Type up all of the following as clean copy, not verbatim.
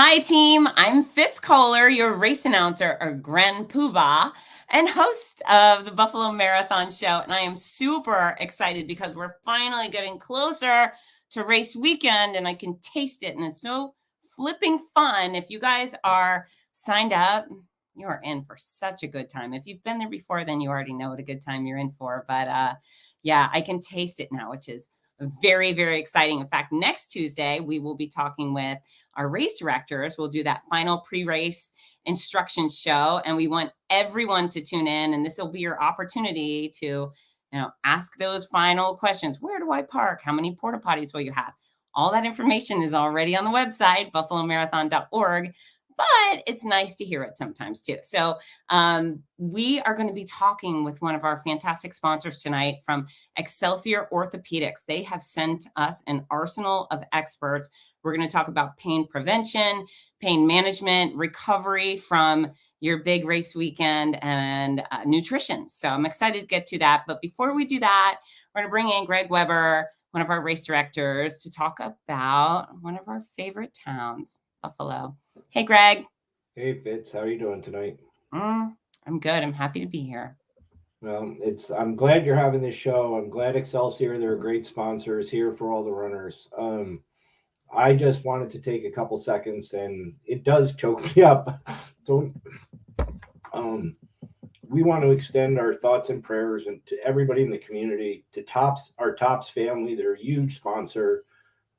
Hi, team. I'm Fitz Koehler, your race announcer, or Grand Poobah, and host of the Buffalo Marathon Show. And I am super excited because we're finally getting closer to race weekend, and I can taste it. And it's so flipping fun. If you guys are signed up, you are in for such a good time. If you've been there before, then you already know what a good time you're in for. But yeah, I can taste it now, which is very, very exciting. In fact, next Tuesday, we will be talking with our race directors. We'll do that final pre-race instruction show, and we want everyone to tune in. And this will be your opportunity to, ask those final questions. Where do I park? How many porta potties will you have? All that information is already on the website, buffalomarathon.org. But it's nice to hear it sometimes too. So we are going to be talking with one of our fantastic sponsors tonight from Excelsior Orthopedics. They have sent us an arsenal of experts. We're going to talk about pain prevention, pain management, recovery from your big race weekend, and nutrition. So I'm excited to get to that. But before we do that, we're going to bring in Greg Weber, one of our race directors, to talk about one of our favorite towns, Buffalo. Hey, Greg. Hey, Fitz. How are you doing tonight? I'm good. I'm happy to be here. Well, I'm glad you're having this show. I'm glad Excelsior, they're great sponsors here for all the runners. I just wanted to take a couple seconds, and it does choke me up. So, we want to extend our thoughts and prayers and to everybody in the community, to our Tops family. They're a huge sponsor.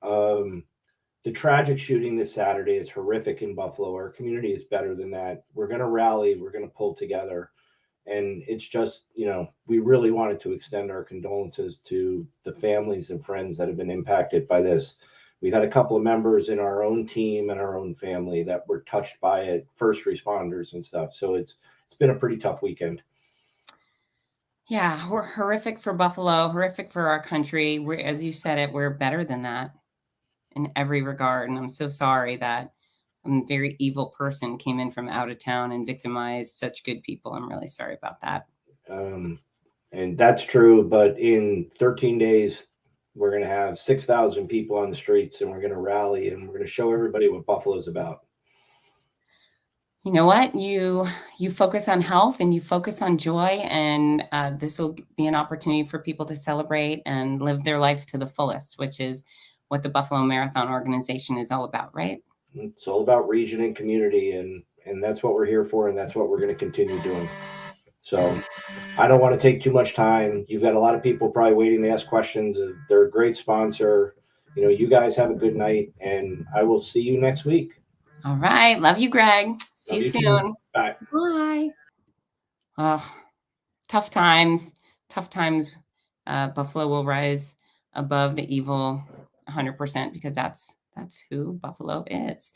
The tragic shooting this Saturday is horrific in Buffalo. Our community is better than that. We're going to rally. We're going to pull together. And it's just, we really wanted to extend our condolences to the families and friends that have been impacted by this. We've had a couple of members in our own team and our own family that were touched by it, first responders and stuff. So it's been a pretty tough weekend. Yeah, we're horrific for Buffalo, horrific for our country. As you said it, we're better than that in every regard. And I'm so sorry that a very evil person came in from out of town and victimized such good people. I'm really sorry about that. And that's true. But in 13 days, we're going to have 6,000 people on the streets, and we're going to rally, and we're going to show everybody what Buffalo's about. You know what? You focus on health and you focus on joy, and this will be an opportunity for people to celebrate and live their life to the fullest, which is what the Buffalo Marathon organization is all about, right? It's all about region and community, and that's what we're here for, and that's what we're going to continue doing. So I don't want to take too much time. You've got a lot of people probably waiting to ask questions. They're a great sponsor. You guys have a good night, and I will see you next week. All right. Love you, Greg. See you soon. Too. Bye. Bye. Oh, tough times. Buffalo will rise above the evil 100% because that's who Buffalo is.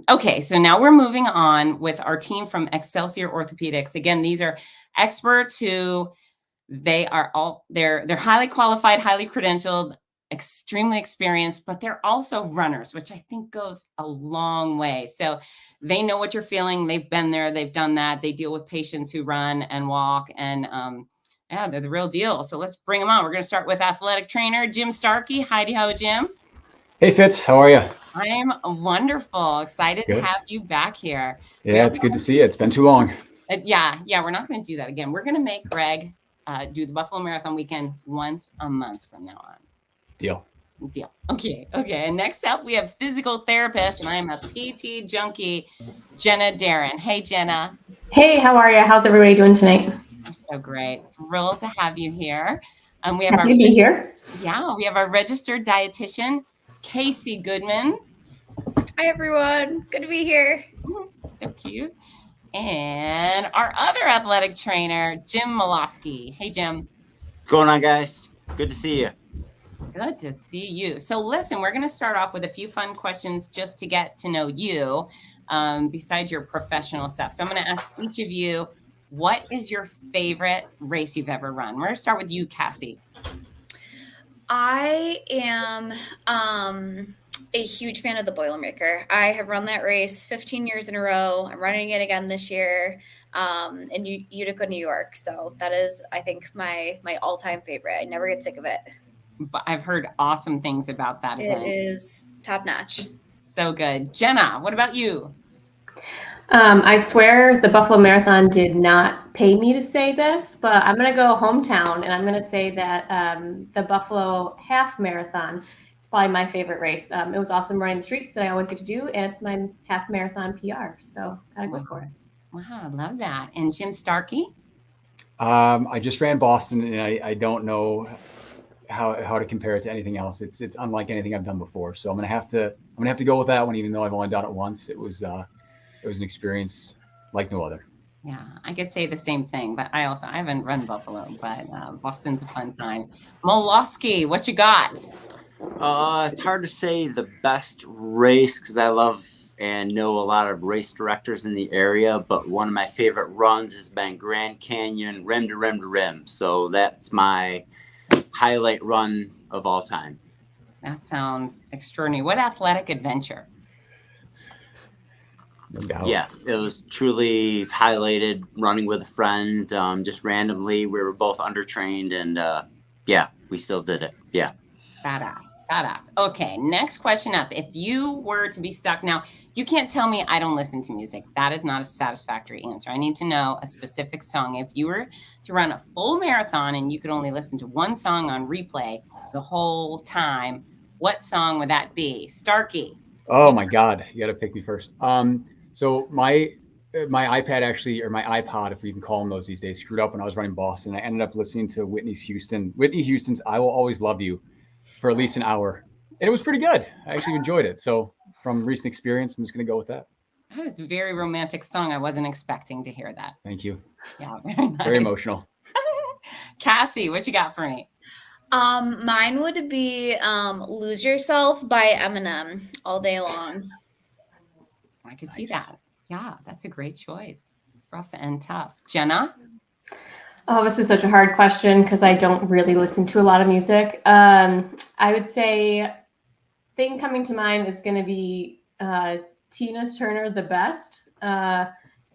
Okay, so now we're moving on with our team from Excelsior Orthopedics. Again, these are experts who they're highly qualified, highly credentialed, extremely experienced, but they're also runners, which I think goes a long way. So they know what you're feeling. They've been there. They've done that. They deal with patients who run and walk, and yeah, they're the real deal. So let's bring them on. We're going to start with athletic trainer Jim Starkey. Hi, Jim. Hey, Fitz. How are you? I am wonderful. Excited to have you back here. Yeah, it's good to see you. It's been too long. Yeah, we're not going to do that again. We're going to make Greg do the Buffalo Marathon weekend once a month from now on. Deal. Okay. And next up, we have physical therapist, and I am a PT junkie, Jenna Darren. Hey, Jenna. Hey, how are you? How's everybody doing tonight? I'm so great. Thrilled to have you here. We have Happy to be here. Yeah, we have our registered dietitian, Casey Goodman. Hi, everyone. Good to be here. So cute. And our other athletic trainer, Jim Molosky. Hey, Jim. What's going on, guys? Good to see you. Good to see you. So listen, we're going to start off with a few fun questions just to get to know you, besides your professional stuff. So I'm going to ask each of you, what is your favorite race you've ever run? We're going to start with you, Cassie. I am a huge fan of the Boilermaker. I have run that race 15 years in a row. I'm running it again this year in Utica, New York. So that is, I think, my all-time favorite. I never get sick of it. But I've heard awesome things about that event. It is top-notch. So good. Jenna, what about you? I swear the Buffalo Marathon did not pay me to say this, but I'm going to go hometown and I'm going to say that the Buffalo Half Marathon is probably my favorite race. It was awesome running the streets that I always get to do, and it's my half marathon PR. So gotta go for it. Wow, I love that. And Jim Starkey? I just ran Boston, and I don't know how to compare it to anything else. It's unlike anything I've done before. So I'm gonna have to go with that one, even though I've only done it once. It was an experience like no other. Yeah, I could say the same thing, but I haven't run Buffalo, but Boston's a fun time. Molosky, what you got? It's hard to say the best race because I love and know a lot of race directors in the area, but one of my favorite runs has been Grand Canyon rim to rim to rim. So that's my highlight run of all time. That sounds extraordinary. What athletic adventure? No doubt. Yeah, it was truly highlighted running with a friend. Just randomly, we were both undertrained, and yeah, we still did it. Yeah. Badass. Okay, next question up. If you were to be stuck now, you can't tell me I don't listen to music. That is not a satisfactory answer. I need to know a specific song. If you were to run a full marathon and you could only listen to one song on replay the whole time, what song would that be? Starkey. Oh my God, you got to pick me first. So my iPad actually, or my iPod, if we can call them those these days, screwed up when I was running Boston. I ended up listening to Whitney Houston's "I Will Always Love You" for at least an hour, and it was pretty good. I actually enjoyed it. So from recent experience, I'm just going to go with that. That is a very romantic song. I wasn't expecting to hear that. Thank you. Yeah, very nice. Very emotional. Cassie, what you got for me? Mine would be "Lose Yourself" by Eminem all day long. I could see that. Yeah, that's a great choice. Rough and tough. Jenna? Oh, this is such a hard question because I don't really listen to a lot of music. I would say thing coming to mind is going to be Tina Turner, "The Best."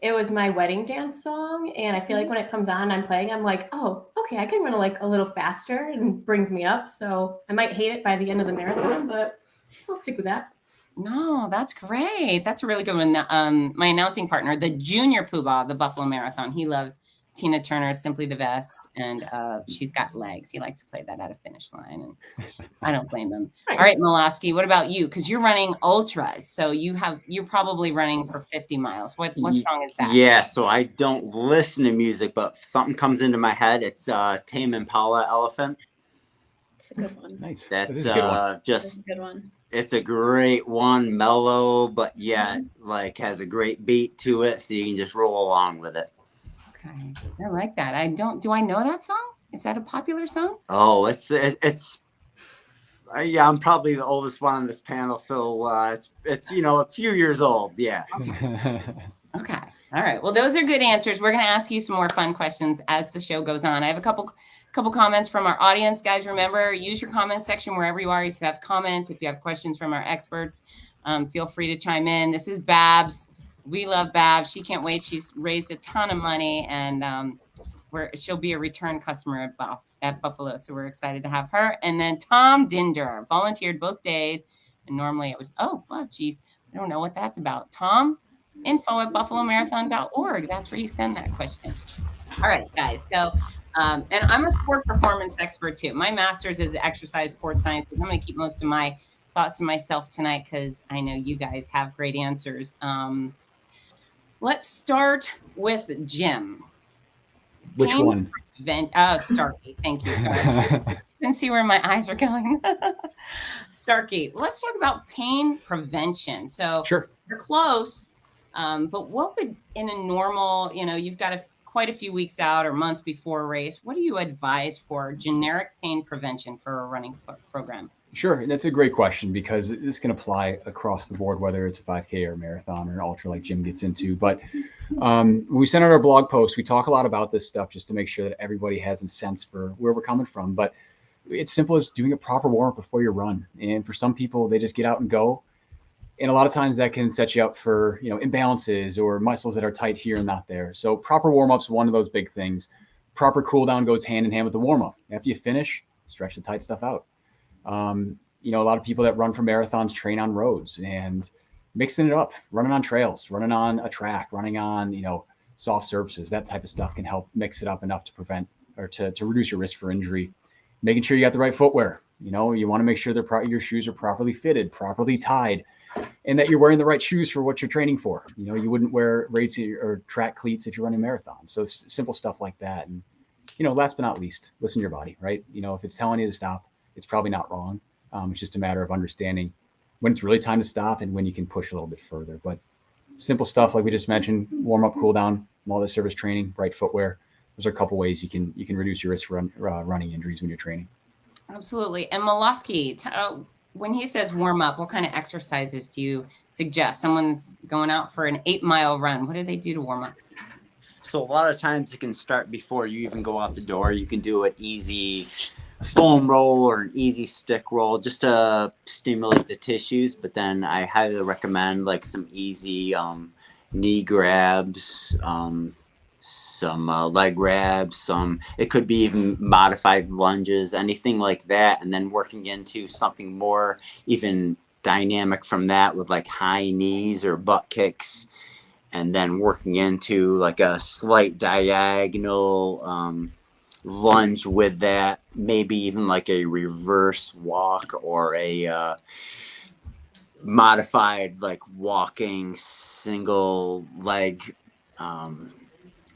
It was my wedding dance song, and I feel like when it comes on, I'm playing, I'm like, oh, okay, I can run a little faster, and brings me up. So I might hate it by the end of the marathon, but I'll stick with that. No, that's great. That's a really good one. My announcing partner, the junior poobah, the Buffalo Marathon, he loves Tina Turner, "Simply the Best," and "She's Got Legs." He likes to play that at a finish line, and I don't blame him. Nice. All right, Molosky, what about you? Because you're running ultras, so you're probably running for 50 miles. What song is that? Yeah, so I don't listen to music, but if something comes into my head, it's Tame Impala, "Elephant." It's a good one. Nice. That's a good one. That's a good one. It's a great one, mellow, but yet has a great beat to it, so you can just roll along with it. Okay, I like that. Do I know that song? Is that a popular song? Oh, it's yeah, I'm probably the oldest one on this panel, so it's a few years old. Yeah. Okay. All right. Well, those are good answers. We're going to ask you some more fun questions as the show goes on. I have a couple comments from our audience. Guys, remember, use your comment section wherever you are. If you have comments, if you have questions from our experts, feel free to chime in. This is Babs. We love Babs. She can't wait. She's raised a ton of money, and she'll be a return customer at Buffalo. So we're excited to have her. And then Tom Dinder volunteered both days. And normally it was, I don't know what that's about. Tom, info@buffalomarathon.org. That's where you send that question. All right, guys. So, and I'm a sport performance expert too. My master's is exercise sports science. I'm going to keep most of my thoughts to myself tonight because I know you guys have great answers. Let's start with Jim. Which one? Starkey. Thank you. Sorry. You can see where my eyes are going. Starkey, let's talk about pain prevention. So Sure. You're close, but what would, in a normal, you've got quite a few weeks out or months before a race, what do you advise for generic pain prevention for a running program? Sure. That's a great question because this can apply across the board, whether it's a 5K or a marathon or an ultra like Jim gets into. But when we send out our blog post, we talk a lot about this stuff just to make sure that everybody has a sense for where we're coming from. But it's simple as doing a proper warm-up before your run. And for some people, they just get out and go. And a lot of times that can set you up for, imbalances or muscles that are tight here and not there. So proper warm-up's one of those big things. Proper cool down goes hand in hand with the warm-up. After you finish, stretch the tight stuff out. you know, a lot of people that run for marathons train on roads, and mixing it up, running on trails, running on a track, running on, you know, soft surfaces, that type of stuff can help mix it up enough to prevent or to reduce your risk for injury. Making sure you got the right footwear. You know, you want to make sure your shoes are properly fitted, properly tied, and that you're wearing the right shoes for what you're training for. You know, you wouldn't wear race or track cleats if you're running marathons. So simple stuff like that. And, you know, last but not least, listen to your body, right? You know, if it's telling you to stop, it's probably not wrong. It's just a matter of understanding when it's really time to stop and when you can push a little bit further. But simple stuff like we just mentioned, warm up, cool down, multi-service training, right footwear. Those are a couple ways you can reduce your risk for running injuries when you're training. Absolutely. And Molosky, when he says warm up, what kind of exercises do you suggest? Someone's going out for an 8-mile run. What do they do to warm up? So a lot of times it can start before you even go out the door. You can do an easy foam roll or an easy stick roll just to stimulate the tissues. But then I highly recommend like some easy knee grabs, some leg grabs, it could be even modified lunges, anything like that. And then working into something more even dynamic from that with like high knees or butt kicks. And then working into like a slight diagonal lunge with that, maybe even like a reverse walk or a modified like walking single leg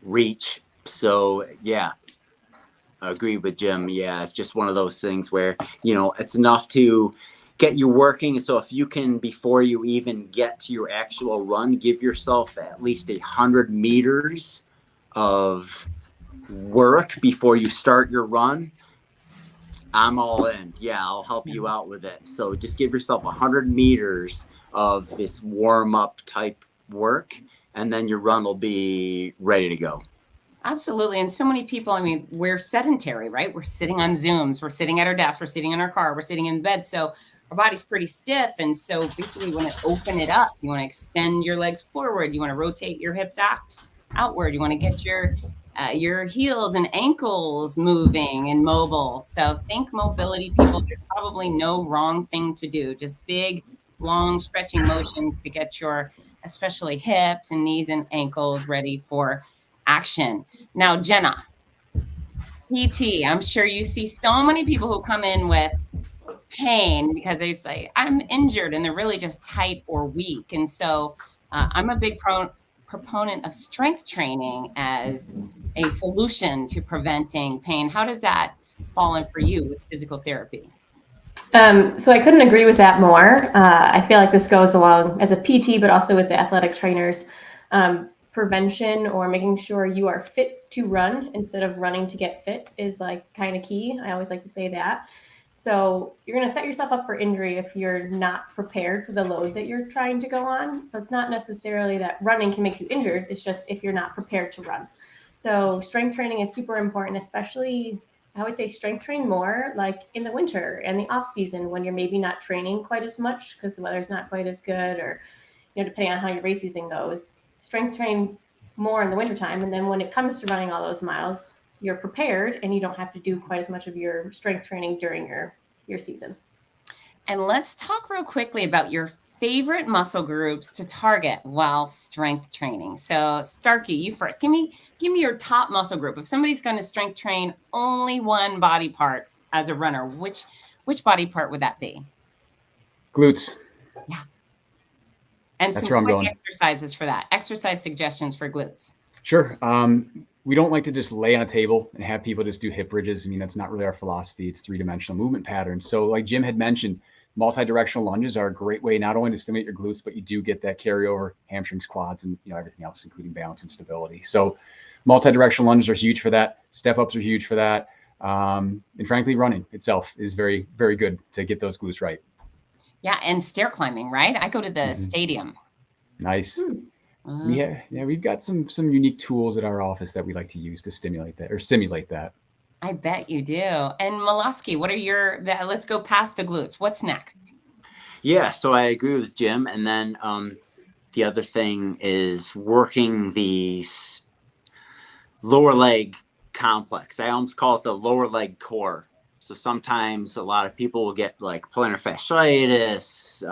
reach. So yeah, I agree with Jim. Yeah, it's just one of those things where, you know, it's enough to get you working. So if you can, before you even get to your actual run, give yourself at least 100 meters of work before you start your run, I'm all in. Yeah, I'll help you out with it. So just give yourself 100 meters of this warm up type work, and then your run will be ready to go. Absolutely. And so many people, I mean, we're sedentary, right? We're sitting on Zooms, we're sitting at our desk, we're sitting in our car, we're sitting in bed. So our body's pretty stiff. And so basically you want to open it up. You want to extend your legs forward. You want to rotate your hips outward. You want to get your heels and ankles moving and mobile. So think mobility, people. There's probably no wrong thing to do. Just big, long stretching motions to get your, especially hips and knees and ankles ready for action. Now, Jenna, PT, I'm sure you see so many people who come in with pain because they say, I'm injured, and they're really just tight or weak. And so I'm a big proponent of strength training as a solution to preventing pain. How does that fall in for you with physical therapy? So I couldn't agree with that more. I feel like this goes along as a PT, but also with the athletic trainers. Prevention or making sure you are fit to run instead of running to get fit is like kind of key. I always like to say that. So you're going to set yourself up for injury if you're not prepared for the load that you're trying to go on. So it's not necessarily that running can make you injured. It's just if you're not prepared to run. So strength training is super important, especially I always say strength train more like in the winter and the off season when you're maybe not training quite as much because the weather's not quite as good, or, you know, depending on how your race season goes. Strength train more in the wintertime. And then when it comes to running all those miles, you're prepared and you don't have to do quite as much of your strength training during your season. And let's talk real quickly about your favorite muscle groups to target while strength training. So Starkey, you first. Give me your top muscle group. If somebody's going to strength train only one body part as a runner, which body part would that be? Glutes. Yeah. And that's some quick exercises for that. Exercise suggestions for glutes. Sure. We don't like to just lay on a table and have people just do hip bridges. I mean, that's not really our philosophy. It's three-dimensional movement patterns. So like Jim had mentioned, multi-directional lunges are a great way not only to stimulate your glutes, but you do get that carryover hamstrings, quads, and, you know, everything else, including balance and stability. So multi-directional lunges are huge for that. Step ups are huge for that. And frankly, running itself is very, very good to get those glutes right. Yeah, and stair climbing, right? I go to the stadium. Nice. We've got some unique tools at our office that we like to use to stimulate that or simulate that. I bet you do. And Molosky, what are let's go past the glutes. What's next? Yeah, so I agree with Jim. And then the other thing is working the lower leg complex. I almost call it the lower leg core. So sometimes a lot of people will get like plantar fasciitis,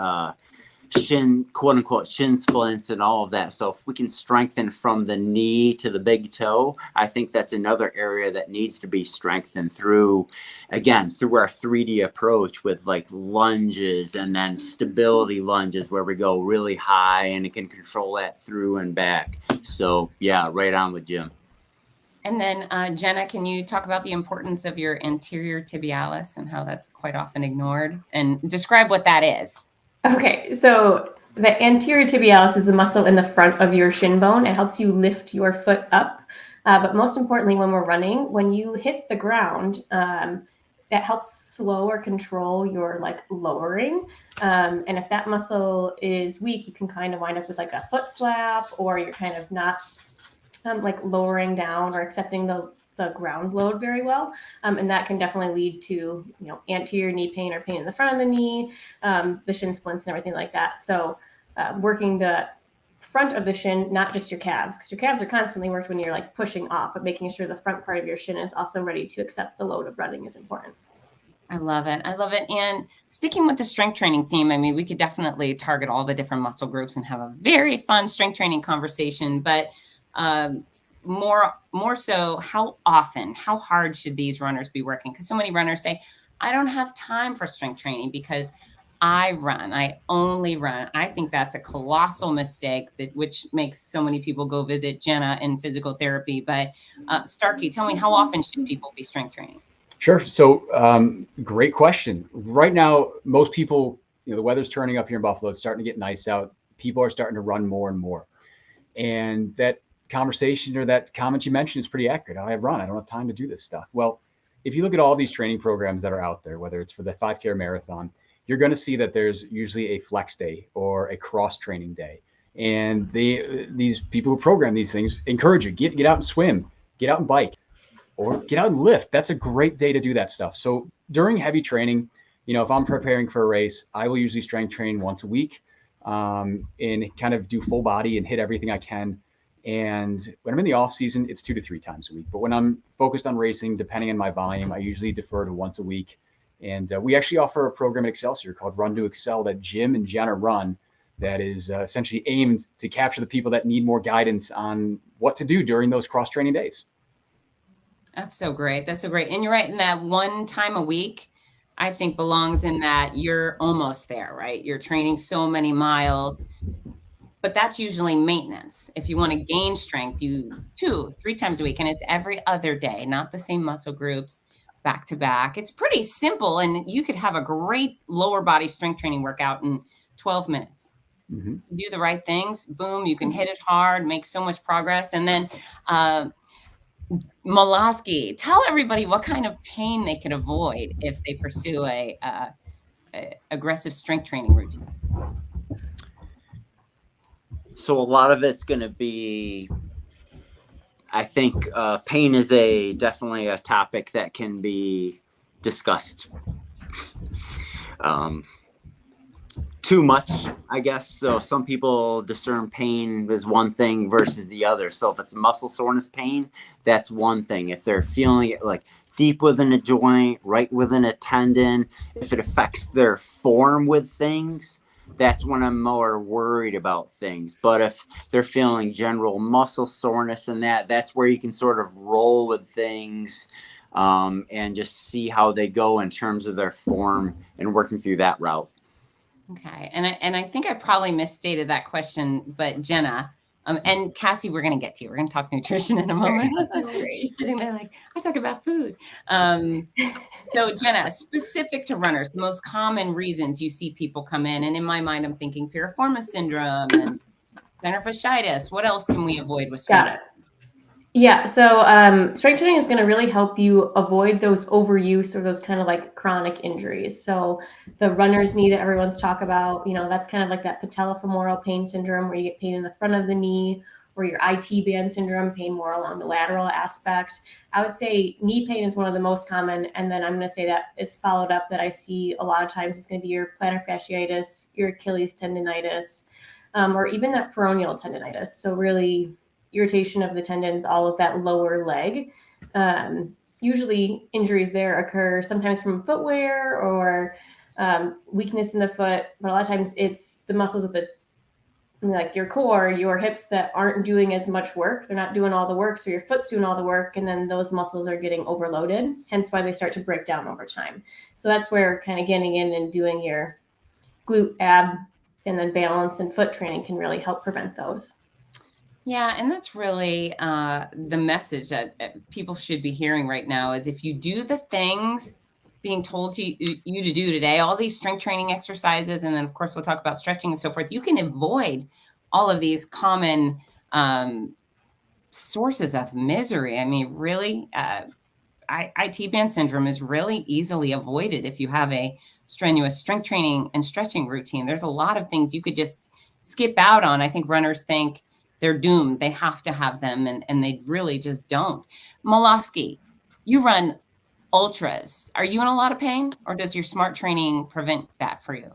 shin, quote unquote, shin splints and all of that. So if we can strengthen from the knee to the big toe, I think that's another area that needs to be strengthened through our 3D approach with like lunges and then stability lunges where we go really high and it can control that through and back. So yeah, right on with Jim. And then Jenna, can you talk about the importance of your anterior tibialis and how that's quite often ignored, and describe what that is? Okay, so the anterior tibialis is the muscle in the front of your shin bone. It helps you lift your foot up. But most importantly, when we're running, when you hit the ground, that helps slow or control your like lowering. And if that muscle is weak, you can kind of wind up with like a foot slap, or you're kind of not like lowering down or accepting the ground load very well. And that can definitely lead to, anterior knee pain or pain in the front of the knee, the shin splints and everything like that. So working the front of the shin, not just your calves, because your calves are constantly worked when you're like pushing off, but making sure the front part of your shin is also ready to accept the load of running is important. I love it. I love it. And sticking with the strength training theme, I mean, we could definitely target all the different muscle groups and have a very fun strength training conversation, but more so, how often, how hard should these runners be working? Because so many runners say, I don't have time for strength training because I only run. I think that's a colossal mistake, which makes so many people go visit Jenna in physical therapy. But Starkey, tell me, how often should people be strength training? Sure. So great question. Right now, most people, the weather's turning up here in Buffalo. It's starting to get nice out. People are starting to run more and more. And that conversation or that comment you mentioned is pretty accurate. I run. I don't have time to do this stuff. Well, if you look at all these training programs that are out there, whether it's for the 5K or marathon, you're going to see that there's usually a flex day or a cross training day. And these people who program these things encourage you, get out and swim, get out and bike, or get out and lift. That's a great day to do that stuff. So during heavy training, if I'm preparing for a race, I will usually strength train once a week and kind of do full body and hit everything I can. And when I'm in the off season, it's 2 to 3 times a week. But when I'm focused on racing, depending on my volume, I usually defer to once a week. And we actually offer a program at Excelsior called Run2Excel that Jim and Jenna run that is essentially aimed to capture the people that need more guidance on what to do during those cross training days. That's so great. That's so great. And you're right, in that one time a week, I think belongs in that you're almost there, right? You're training so many miles, but that's usually maintenance. If you want to gain strength, you 2-3 times a week, and it's every other day, not the same muscle groups back to back. It's pretty simple, and you could have a great lower body strength training workout in 12 minutes. Mm-hmm. Do the right things, boom, you can hit it hard, make so much progress. And then Molosky, tell everybody what kind of pain they can avoid if they pursue a aggressive strength training routine. So a lot of it's going to be, I think pain is definitely a topic that can be discussed too much, I guess. So some people discern pain as one thing versus the other. So if it's muscle soreness pain, that's one thing. If they're feeling it like deep within a joint, right within a tendon, if it affects their form with things, that's when I'm more worried about things. But if they're feeling general muscle soreness and that's where you can sort of roll with things and just see how they go in terms of their form and working through that route. Okay. And I think I probably misstated that question, but Jenna, and Cassie, we're going to get to you. We're going to talk nutrition in a moment. She's sitting there like, I talk about food. So Jenna, specific to runners, the most common reasons you see people come in, and in my mind, I'm thinking piriformis syndrome and plantar fasciitis. What else can we avoid with strength? Got it. Yeah, so strength training is going to really help you avoid those overuse or those kind of like chronic injuries. So the runner's knee that everyone's talk about, that's kind of like that patellofemoral pain syndrome where you get pain in the front of the knee, or your IT band syndrome, pain more along the lateral aspect. I would say knee pain is one of the most common. And then I'm going to say that is followed up that I see a lot of times is going to be your plantar fasciitis, your Achilles tendonitis, or even that peroneal tendonitis. So really irritation of the tendons, all of that lower leg. And usually injuries there occur sometimes from footwear or weakness in the foot, but a lot of times it's the muscles of the, like your core, your hips that aren't doing as much work. They're not doing all the work, so your foot's doing all the work, and then those muscles are getting overloaded, hence why they start to break down over time. So that's where kind of getting in and doing your glute, ab, and then balance and foot training can really help prevent those. Yeah, and that's really the message that people should be hearing right now is if you do the things being told to you to do today, all these strength training exercises, and then of course we'll talk about stretching and so forth, you can avoid all of these common sources of misery. I mean, really, IT band syndrome is really easily avoided if you have a strenuous strength training and stretching routine. There's a lot of things you could just skip out on. I think runners think they're doomed. They have to have them, and they really just don't. Molosky, you run ultras. Are you in a lot of pain, or does your smart training prevent that for you?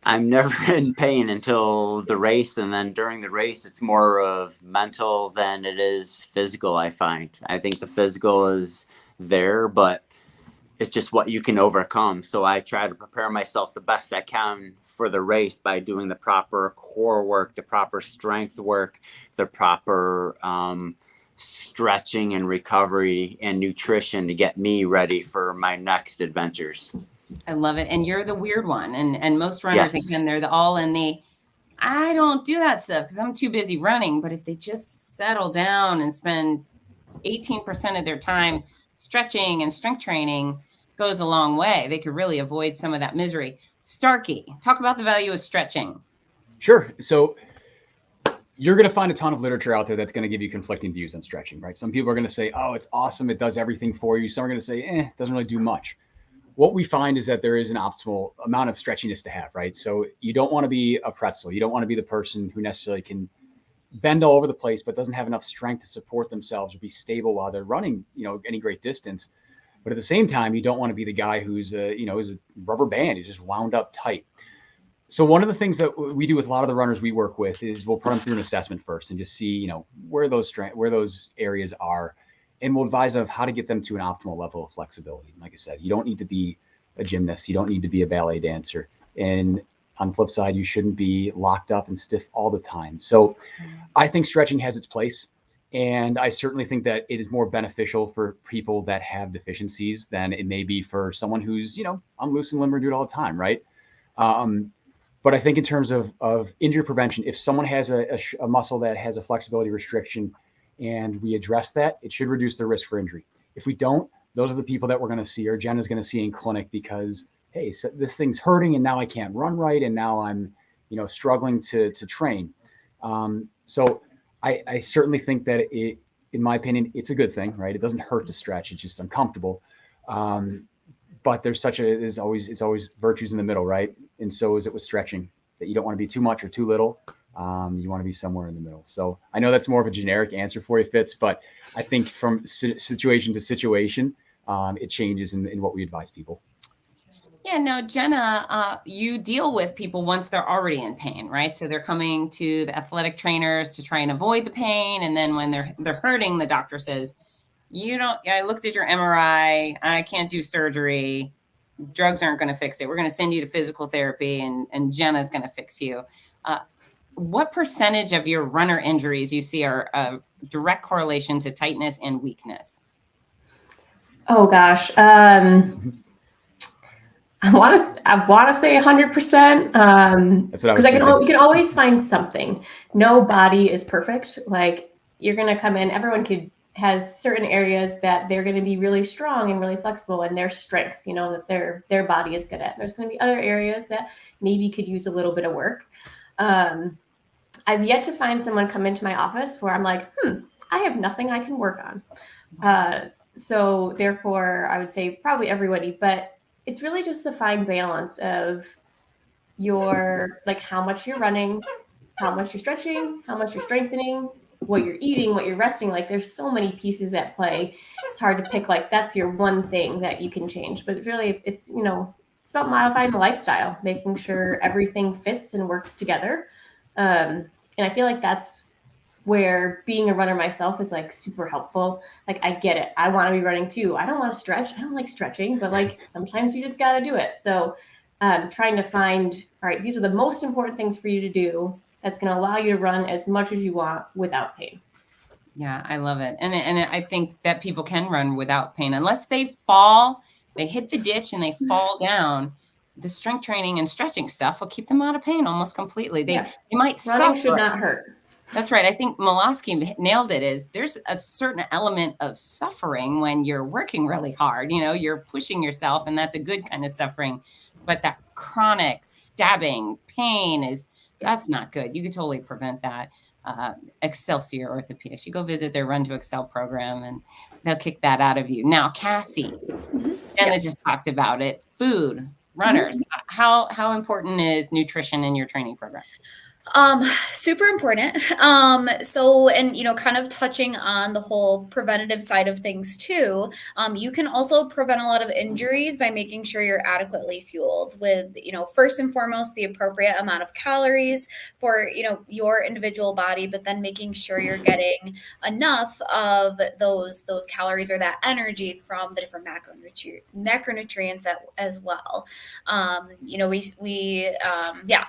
I'm never in pain until the race, and then during the race, it's more of mental than it is physical, I find. I think the physical is there, but it's just what you can overcome. So I try to prepare myself the best I can for the race by doing the proper core work, the proper strength work, the proper stretching and recovery and nutrition to get me ready for my next adventures. I love it. And you're the weird one. And most runners, Yes. again, they're all in the, I don't do that stuff because I'm too busy running. But if they just settle down and spend 18% of their time stretching and strength training, goes a long way. They could really avoid some of that misery. Starkey, talk about the value of stretching. Sure. So you're going to find a ton of literature out there that's going to give you conflicting views on stretching, right? Some people are going to say, oh, it's awesome. It does everything for you. Some are going to say, it doesn't really do much. What we find is that there is an optimal amount of stretchiness to have, right? So you don't want to be a pretzel. You don't want to be the person who necessarily can bend all over the place, but doesn't have enough strength to support themselves or be stable while they're running, any great distance. But at the same time, you don't want to be the guy who's is a rubber band. He's just wound up tight. So one of the things that we do with a lot of the runners we work with is we'll put them through an assessment first and just see, where those areas are. And we'll advise of how to get them to an optimal level of flexibility. Like I said, you don't need to be a gymnast. You don't need to be a ballet dancer. And on the flip side, you shouldn't be locked up and stiff all the time. So I think stretching has its place. And I certainly think that it is more beneficial for people that have deficiencies than it may be for someone who's, I'm loose and limber and do it all the time, right? But I think in terms of injury prevention, if someone has a muscle that has a flexibility restriction and we address that, it should reduce the risk for injury. If we don't, those are the people that we're going to see, or Jenna's going to see in clinic because, hey, so this thing's hurting and now I can't run right and now I'm, struggling to train. So I certainly think that it, in my opinion, it's a good thing, right? It doesn't hurt to stretch; it's just uncomfortable. But it's always virtues in the middle, right? And so is it with stretching, that you don't want to be too much or too little. You want to be somewhere in the middle. So I know that's more of a generic answer for you, Fitz, but I think from situation to situation, it changes in what we advise people. Yeah, no, Jenna, you deal with people once they're already in pain, right? So they're coming to the athletic trainers to try and avoid the pain. And then when they're hurting, the doctor says, I looked at your MRI, I can't do surgery. Drugs aren't going to fix it. We're going to send you to physical therapy and Jenna's going to fix you. What percentage of your runner injuries you see are a direct correlation to tightness and weakness? Oh gosh. I want to say 100%. That's what I was because you can always find something. No body is perfect. Like you're going to come in, everyone has certain areas that they're going to be really strong and really flexible and their strengths, that their body is good at. There's going to be other areas that maybe could use a little bit of work. I've yet to find someone come into my office where I'm like, I have nothing I can work on. So therefore I would say probably everybody, but it's really just the fine balance of how much you're running, how much you're stretching, how much you're strengthening, what you're eating, what you're resting. Like there's so many pieces at play. It's hard to pick that's your one thing that you can change, but really it's about modifying the lifestyle, making sure everything fits and works together. And I feel like that's where being a runner myself is like super helpful. Like I get it. I want to be running too. I don't want to stretch. I don't like stretching, but like sometimes you just got to do it. So trying to find, all right, these are the most important things for you to do that's going to allow you to run as much as you want without pain. Yeah, I love it. And I think that people can run without pain unless they fall, they hit the ditch and they fall down. The strength training and stretching stuff will keep them out of pain almost completely. They might running suffer. Should not hurt. That's right. I think Molosky nailed it. Is there's a certain element of suffering when you're working really hard. You know, you're pushing yourself, and that's a good kind of suffering. But that chronic stabbing pain that's not good. You can totally prevent that. Excelsior Orthopedics. You go visit their Run2Excel program, and they'll kick that out of you. Now, Cassie, Jenna just talked about it. Food, runners. How important is nutrition in your training program? Super important. So, and, you know, kind of touching on the whole preventative side of things too, you can also prevent a lot of injuries by making sure you're adequately fueled with, you know, first and foremost, the appropriate amount of calories for, you know, your individual body, but then making sure you're getting enough of those calories or that energy from the different macronutrients as well. You know,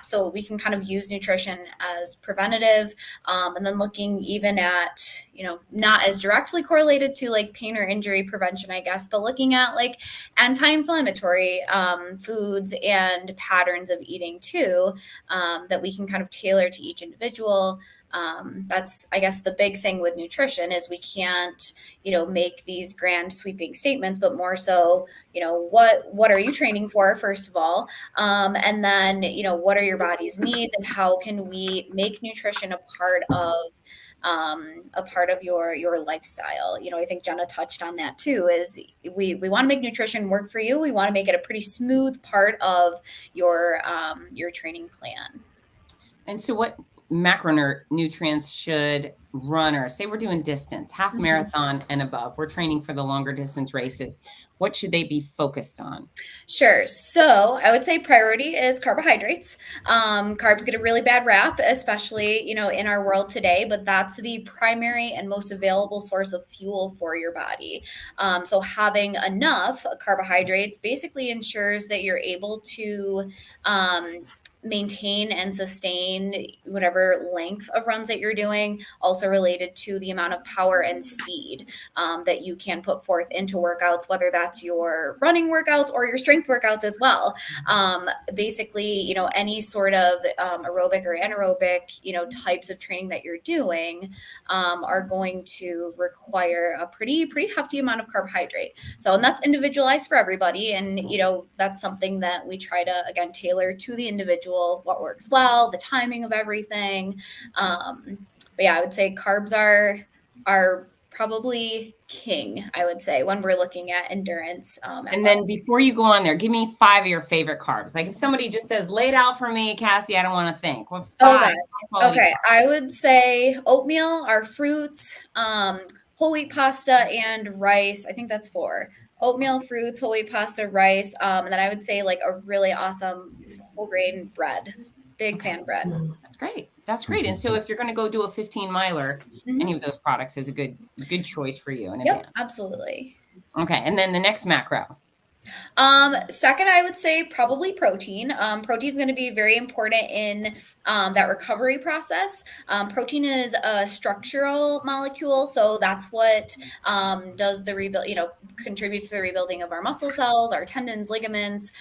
so we can kind of use nutrition as preventative, and then looking even at, you know, not as directly correlated to like pain or injury prevention, I guess, but looking at like anti-inflammatory foods and patterns of eating too, that we can kind of tailor to each individual. That's, I guess, the big thing with nutrition is we can't, you know, make these grand sweeping statements, but more so, you know, what are you training for, first of all? And then, you know, what are your body's needs and how can we make nutrition a part of your lifestyle? You know, I think Jenna touched on that too, is we want to make nutrition work for you. We want to make it a pretty smooth part of your training plan. And so what macronutrients should runners, say we're doing distance, half marathon and above, we're training for the longer distance races, what should they be focused on? Sure. So I would say priority is carbohydrates. Carbs get a really bad rap, especially, you know, in our world today, but that's the primary and most available source of fuel for your body. So having enough carbohydrates basically ensures that you're able to maintain and sustain whatever length of runs that you're doing, also related to the amount of power and speed that you can put forth into workouts, whether that's your running workouts or your strength workouts as well. Basically, you know, any sort of aerobic or anaerobic, you know, types of training that you're doing are going to require a pretty hefty amount of carbohydrate. So, and that's individualized for everybody. And, you know, that's something that we try to, again, tailor to the individual, what works well, the timing of everything. But yeah, I would say carbs are probably king, I would say, when we're looking at endurance. And then before you go on there, give me 5 of your favorite carbs. Like if somebody just says, lay it out for me, Cassie, I don't want to think. Well, 5. Okay. I would say oatmeal, our fruits, whole wheat pasta, and rice. I think that's 4. Oatmeal, fruits, whole wheat pasta, rice. And then I would say like a really awesome whole grain bread. Big fan bread. That's great. That's great. And so if you're going to go do a 15 miler, any of those products is a good choice for you in advance. Absolutely. Okay. And then the next macro. Second, I would say probably protein. Protein is going to be very important in that recovery process. Protein is a structural molecule, so that's what does the rebuild, you know, contributes to the rebuilding of our muscle cells, our tendons, ligaments,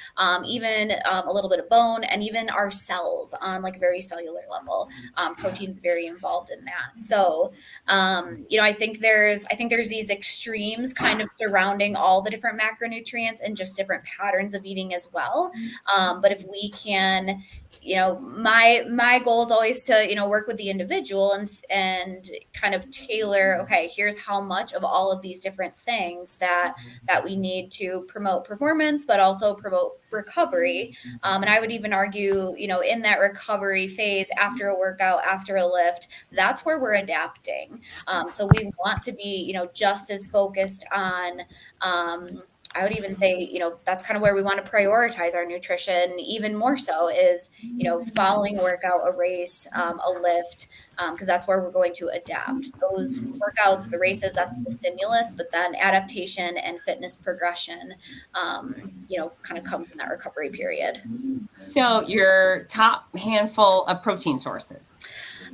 even a little bit of bone, and even our cells on like a very cellular level. Protein is very involved in that. So, you know, I think there's these extremes kind of surrounding all the different macronutrients and just different patterns of eating as well. But if we can, you know, my goal is always to, you know, work with the individual and kind of tailor, okay, here's how much of all of these different things that we need to promote performance, but also promote recovery. And I would even argue, you know, in that recovery phase after a workout, after a lift, that's where we're adapting. So we want to be, you know, just as focused on I would even say, that's kind of where we want to prioritize our nutrition even more so is, following a workout, a race, a lift, because that's where we're going to adapt. Those workouts, the races, that's the stimulus, but then adaptation and fitness progression, kind of comes in that recovery period. So your top handful of protein sources.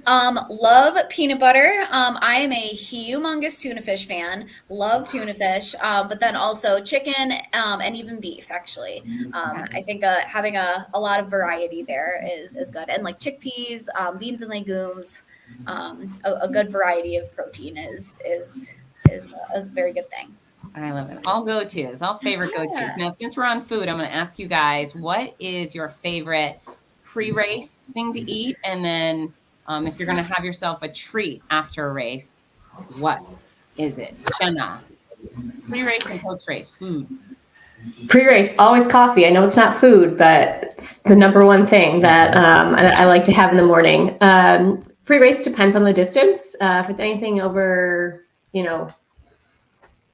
Love peanut butter. I am a humongous tuna fish fan. Love tuna fish, but then also chicken and even beef. Actually, I think having a lot of variety there is good. And like chickpeas, beans and legumes, a good variety of protein is a very good thing. I love it. All go-tos, all favorite go-tos. Now, since we're on food, I'm going to ask you guys, what is your favorite pre-race thing to eat? And then if you're going to have yourself a treat after a race, what is it? Shanna, pre-race and post-race food. Pre-race, always coffee. I know it's not food, but it's the number one thing that I like to have in the morning. Pre-race depends on the distance. If it's anything over,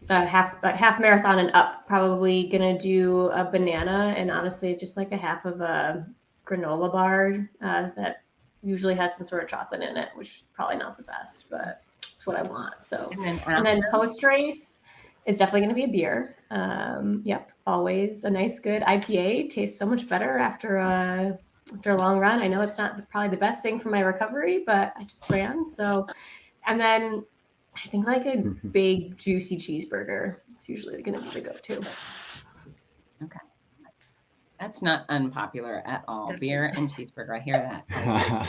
half marathon and up, probably gonna do a banana and honestly just like a half of a granola bar that usually has some sort of chocolate in it, which is probably not the best, but it's what I want. So and then post race is definitely going to be a beer. Yep, always a nice good IPA. Tastes so much better after a long run. I know it's not probably the best thing for my recovery, but I just ran. So, and then I think like a big juicy cheeseburger. It's usually going to be the go-to. Okay. That's not unpopular at all. Beer and cheeseburger. I hear that.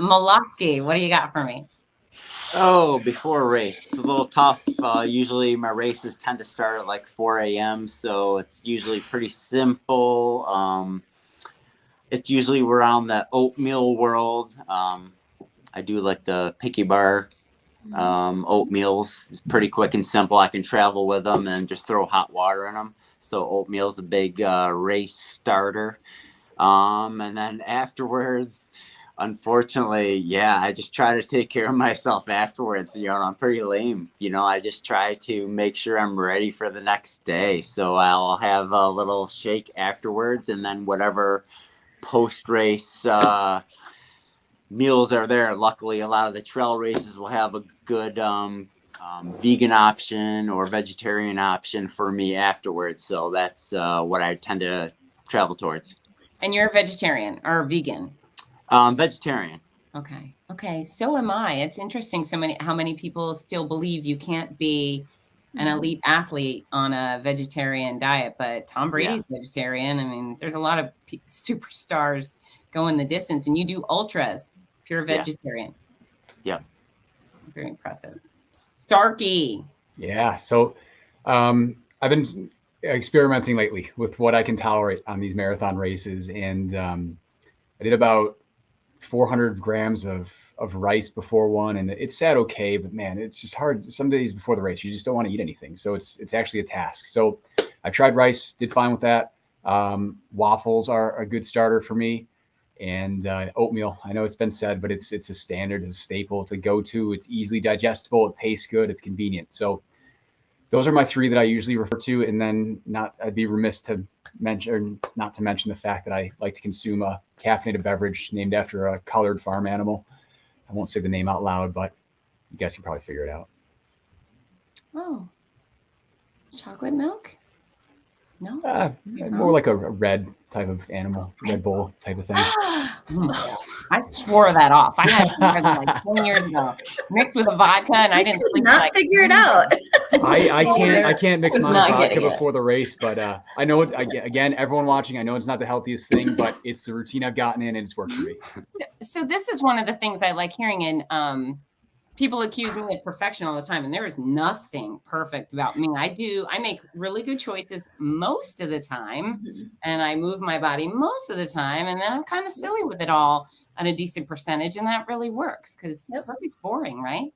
Molosky, what do you got for me? Oh, before a race, it's a little tough. Usually my races tend to start at like 4 a.m. So it's usually pretty simple. It's usually around the oatmeal world. I do like the picky bar oatmeals. It's pretty quick and simple. I can travel with them and just throw hot water in them. So oatmeal's a big race starter. And then afterwards, unfortunately, I just try to take care of myself afterwards. I'm pretty lame. I just try to make sure I'm ready for the next day. So I'll have a little shake afterwards, and then whatever post-race meals are there. Luckily, a lot of the trail races will have a good vegan option or vegetarian option for me afterwards. So that's what I tend to travel towards. And you're a vegetarian or vegan? Vegetarian. Okay. So am I. It's interesting how many people still believe you can't be an elite athlete on a vegetarian diet, but Tom Brady's vegetarian. I mean, there's a lot of superstars going the distance, and you do ultras, pure vegetarian. Yeah. Very impressive. Starkey. Yeah. So I've been experimenting lately with what I can tolerate on these marathon races. And I did about 400 grams of rice before one, and it sat okay, but man, it's just hard. Some days before the race, you just don't want to eat anything. So it's actually a task. So I tried rice, did fine with that. Waffles are a good starter for me. And oatmeal, I know it's been said, but it's a standard, it's a staple, it's a go-to, it's easily digestible, it tastes good, it's convenient. So those are my three that I usually refer to. And then I'd be remiss to mention the fact that I like to consume a caffeinated beverage named after a colored farm animal. I won't say the name out loud, but you guys can probably figure it out. Oh, chocolate milk? No, more like a red type of animal, Red Bull type of thing. I swore that off. I had it like 10 years ago, mixed with a vodka, and I didn't figure it out. I can't mix my vodka before the race, but I know it. Again, everyone watching, I know it's not the healthiest thing, but it's the routine I've gotten in, and it's worked for me. So this is one of the things I like hearing, and people accuse me of perfection all the time, and there is nothing perfect about me. I make really good choices most of the time, and I move my body most of the time, and then I'm kind of silly with it all at a decent percentage, and that really works because perfect's boring, right?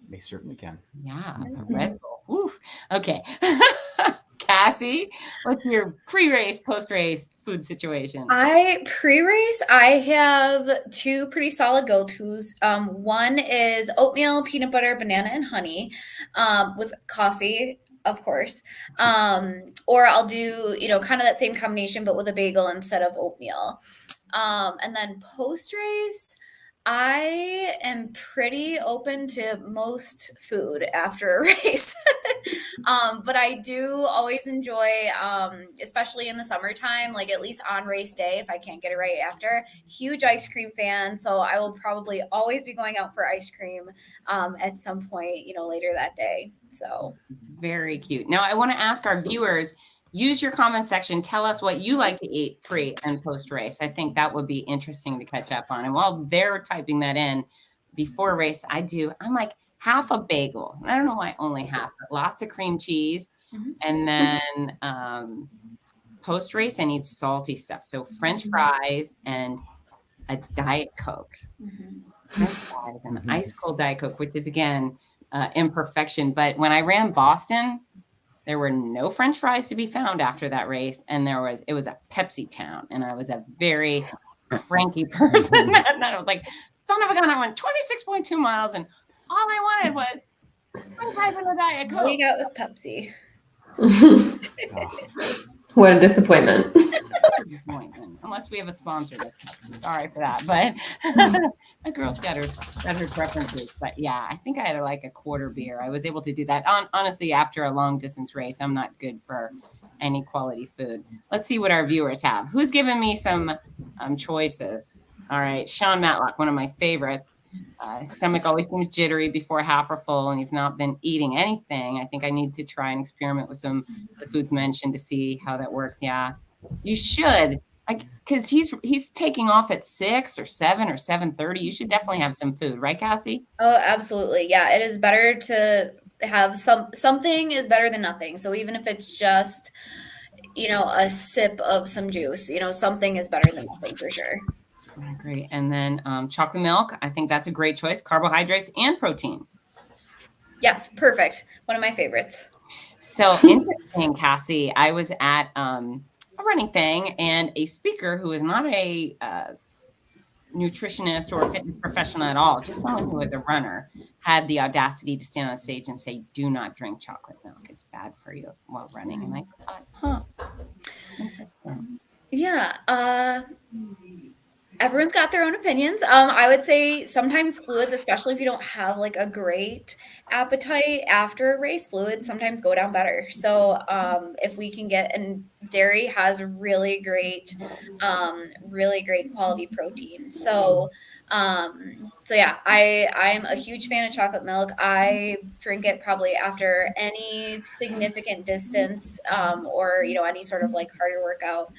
They certainly can. Yeah, Red Bull. Oof. Okay. Cassie, what's your pre-race, post-race food situation? Pre-race, I have two pretty solid go-tos. One is oatmeal, peanut butter, banana, and honey with coffee. of course. Or I'll do, kind of that same combination, but with a bagel instead of oatmeal. And then post race, I am pretty open to most food after a race. But I do always enjoy, especially in the summertime, like at least on race day, if I can't get it right after, huge ice cream fan. So I will probably always be going out for ice cream at some point, later that day. So very cute. Now I want to ask our viewers, use your comment section. Tell us what you like to eat pre and post race. I think that would be interesting to catch up on. And while they're typing that in before race, I'm like half a bagel. I don't know why only half, but lots of cream cheese. Mhm. And then post race, I need salty stuff. So French fries and a Diet Coke. French fries and ice cold Diet Coke, which is again, imperfection. But when I ran Boston, there were no French fries to be found after that race. And it was a Pepsi town. And I was a very cranky person. And I was like, son of a gun, I went 26.2 miles and all I wanted was French fries and a Diet Coke. all you got was Pepsi. What a disappointment. Unless we have a sponsor. Sorry for that. But my girl's got her preferences. But yeah, I think I had like a quarter beer. I was able to do that. Honestly, after a long distance race, I'm not good for any quality food. Let's see what our viewers have. Who's given me some choices? All right. Sean Matlock, one of my favorites. Stomach always seems jittery before half or full, and you've not been eating anything. I think I need to try and experiment with some of the foods mentioned to see how that works. Yeah, you should, because he's taking off at 6 or 7 or 7:30. You should definitely have some food, right, Cassie? Oh, absolutely. Yeah, it is better to have something is better than nothing. So even if it's just, a sip of some juice, something is better than nothing for sure. I agree. And then chocolate milk, I think that's a great choice. Carbohydrates and protein. Yes, perfect. One of my favorites. So interesting, Cassie. I was at a running thing, and a speaker who is not a nutritionist or a fitness professional at all, just someone who was a runner, had the audacity to stand on stage and say, do not drink chocolate milk. It's bad for you while running. And I thought, Yeah. Everyone's got their own opinions. I would say sometimes fluids, especially if you don't have like a great appetite after a race, fluids sometimes go down better. So if we can and dairy has really great quality protein. So yeah, I am a huge fan of chocolate milk. I drink it probably after any significant distance or any sort of like harder workout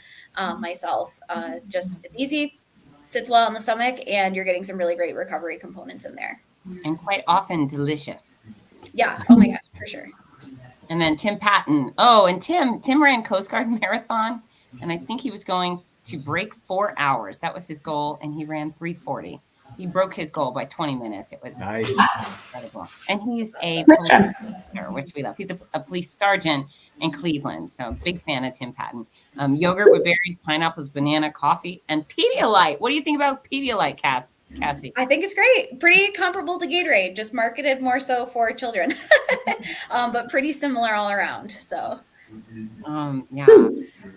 myself. Just it's easy. Sits well on the stomach, and you're getting some really great recovery components in there. And quite often delicious. Yeah. Oh my gosh, for sure. And then Tim Patton. Oh, and Tim ran Coast Guard Marathon, and I think he was going to break 4 hours. That was his goal, and he ran 3:40. He broke his goal by 20 minutes. It was nice. Incredible. And he's a police officer, which we love. He's a police sergeant in Cleveland. So big fan of Tim Patton. Yogurt with berries, pineapples, banana, coffee, and Pedialyte. What do you think about Pedialyte, Cassie? I think it's great. Pretty comparable to Gatorade, just marketed more so for children, but pretty similar all around. So. Yeah,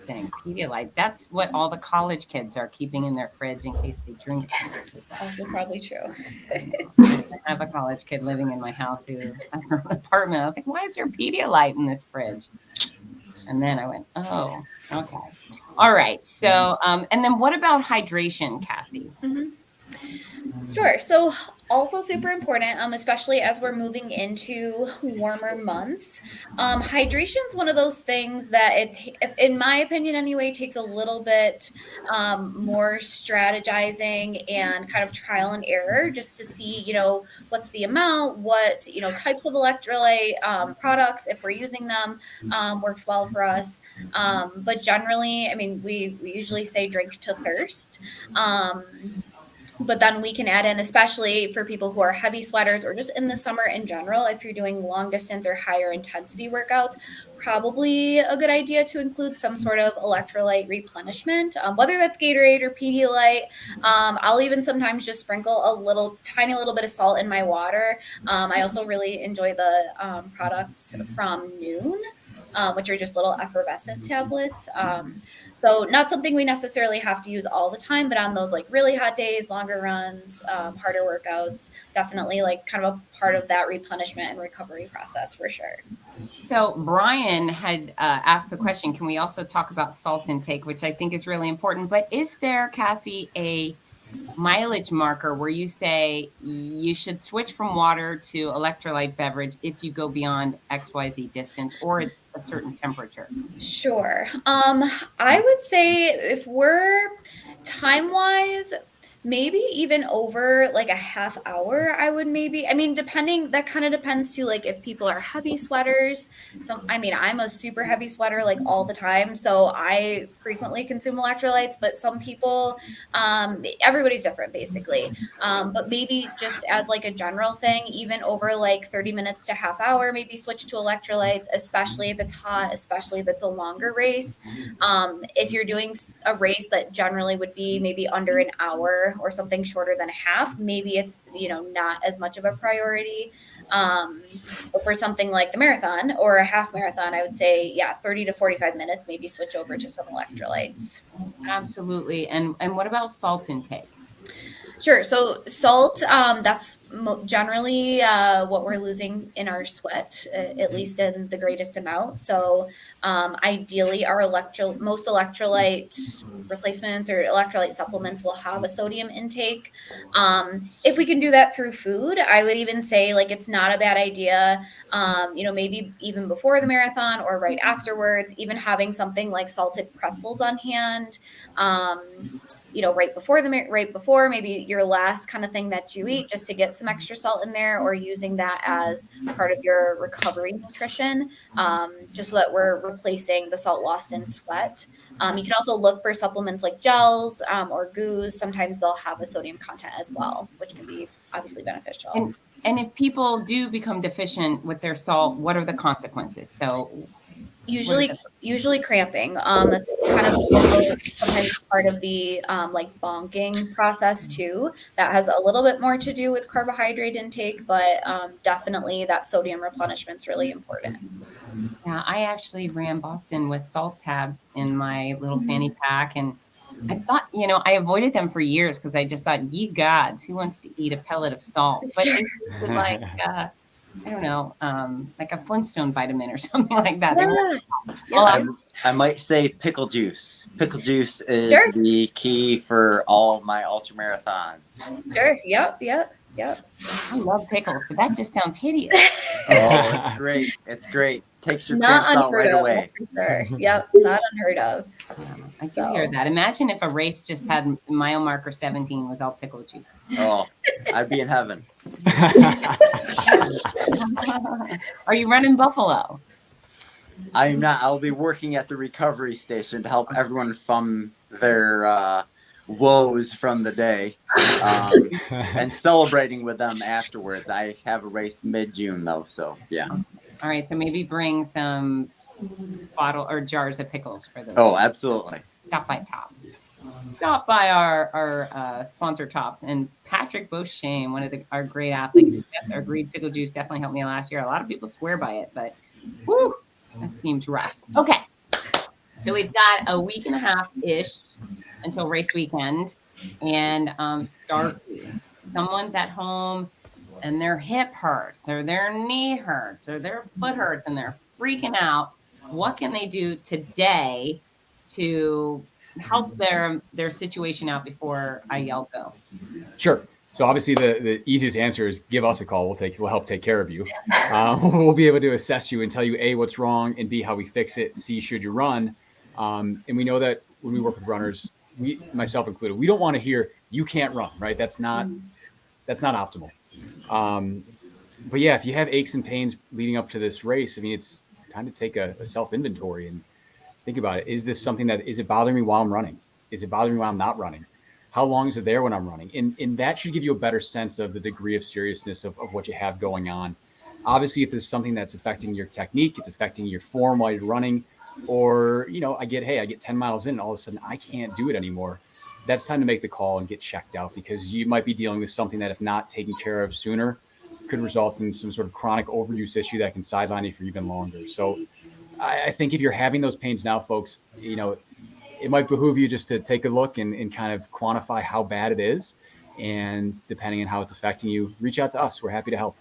dang, Pedialyte. That's what all the college kids are keeping in their fridge in case they drink it. Also probably true. I have a college kid living in my house who has an apartment. I was like, why is there Pedialyte in this fridge? And then I went, oh, okay. All right. So, and then what about hydration, Cassie? Mm-hmm. Sure. So also super important, especially as we're moving into warmer months. Hydration is one of those things that in my opinion anyway, takes a little bit more strategizing and kind of trial and error just to see, what's the amount, what, types of electrolyte products, if we're using them, works well for us. But generally, I mean, we usually say drink to thirst. But then we can add in, especially for people who are heavy sweaters or just in the summer in general, if you're doing long distance or higher intensity workouts, probably a good idea to include some sort of electrolyte replenishment, whether that's Gatorade or Pedialyte. I'll even sometimes just sprinkle a tiny little bit of salt in my water. I also really enjoy the products from Noon, which are just little effervescent tablets. So not something we necessarily have to use all the time, but on those like really hot days, longer runs, harder workouts, definitely like kind of a part of that replenishment and recovery process for sure. So Brian had asked the question, can we also talk about salt intake, which I think is really important, but is there, Cassie, a mileage marker where you say you should switch from water to electrolyte beverage if you go beyond XYZ distance, or it's a certain temperature? Sure. I would say if we're time-wise, maybe even over like a half hour, depending, that kind of depends too, like if people are heavy sweaters. I'm a super heavy sweater like all the time, so I frequently consume electrolytes, but some people, everybody's different basically. But maybe just as like a general thing, even over like 30 minutes to half hour, maybe switch to electrolytes, especially if it's hot, especially if it's a longer race. If you're doing a race that generally would be maybe under an hour or something shorter than a half, maybe it's, not as much of a priority. But for something like the marathon or a half marathon, I would say, 30 to 45 minutes, maybe switch over to some electrolytes. Absolutely. And what about salt intake? Sure. So salt, that's generally what we're losing in our sweat, at least in the greatest amount. So ideally, our most electrolyte replacements or electrolyte supplements will have a sodium intake. If we can do that through food, I would even say like it's not a bad idea, maybe even before the marathon or right afterwards, even having something like salted pretzels on hand. Right before maybe your last kind of thing that you eat, just to get some extra salt in there, or using that as part of your recovery nutrition, just so that we're replacing the salt lost in sweat. You can also look for supplements like gels or goos. Sometimes they'll have a sodium content as well, which can be obviously beneficial. And if people do become deficient with their salt, what are the consequences? So Usually cramping. That's kind of also sometimes part of the like bonking process too. That has a little bit more to do with carbohydrate intake, but definitely that sodium replenishment is really important. Yeah, I actually ran Boston with salt tabs in my little fanny pack, and I thought, I avoided them for years because I just thought, ye gods, who wants to eat a pellet of salt? But Sure. it was like, I don't know, like a Flintstone vitamin or something like that. Yeah. I might say pickle juice. Pickle juice is Sure. the key for all my ultra marathons. Sure. Yep. I love pickles, but that just sounds hideous. Oh, it's great. It's great. Takes your Not cramps out unheard right of, away. that's for sure. Yep, not unheard of. I do hear that. Imagine if a race just had mile marker 17 was all pickle juice. Oh, I'd be in heaven. Are you running Buffalo? I'm not. I'll be working at the recovery station to help everyone from their woes from the day, and celebrating with them afterwards. I have a race mid-June though, so yeah. All right, so maybe bring some bottle or jars of pickles for those. Oh, absolutely. Stop by Tops. Stop by our sponsor Tops. And Patrick Beauchesne, one of our great athletes, our Greed Pickle Juice definitely helped me last year. A lot of people swear by it, but whew, that seems rough. Okay, so we've got a week and a half-ish until race weekend. And Starkey, someone's at home and their hip hurts or their knee hurts or their foot hurts and they're freaking out. What can they do today to help their situation out before I yell go? Sure. So obviously the easiest answer is give us a call. We'll help take care of you. We'll be able to assess you and tell you A, what's wrong, and B, how we fix it, C, should you run. And we know that when we work with runners, myself included, we don't want to hear you can't run, right? That's not optimal. But yeah, if you have aches and pains leading up to this race, I mean, it's time to take a self-inventory and think about it. Is this something is it bothering me while I'm running? Is it bothering me while I'm not running? How long is it there when I'm running? And that should give you a better sense of the degree of seriousness of what you have going on. Obviously, if there's something that's affecting your technique, it's affecting your form while you're running, or, I get 10 miles in and all of a sudden I can't do it anymore. That's time to make the call and get checked out, because you might be dealing with something that, if not taken care of sooner, could result in some sort of chronic overuse issue that can sideline you for even longer. So I think if you're having those pains now, folks, it might behoove you just to take a look and kind of quantify how bad it is. And depending on how it's affecting you, reach out to us. We're happy to help.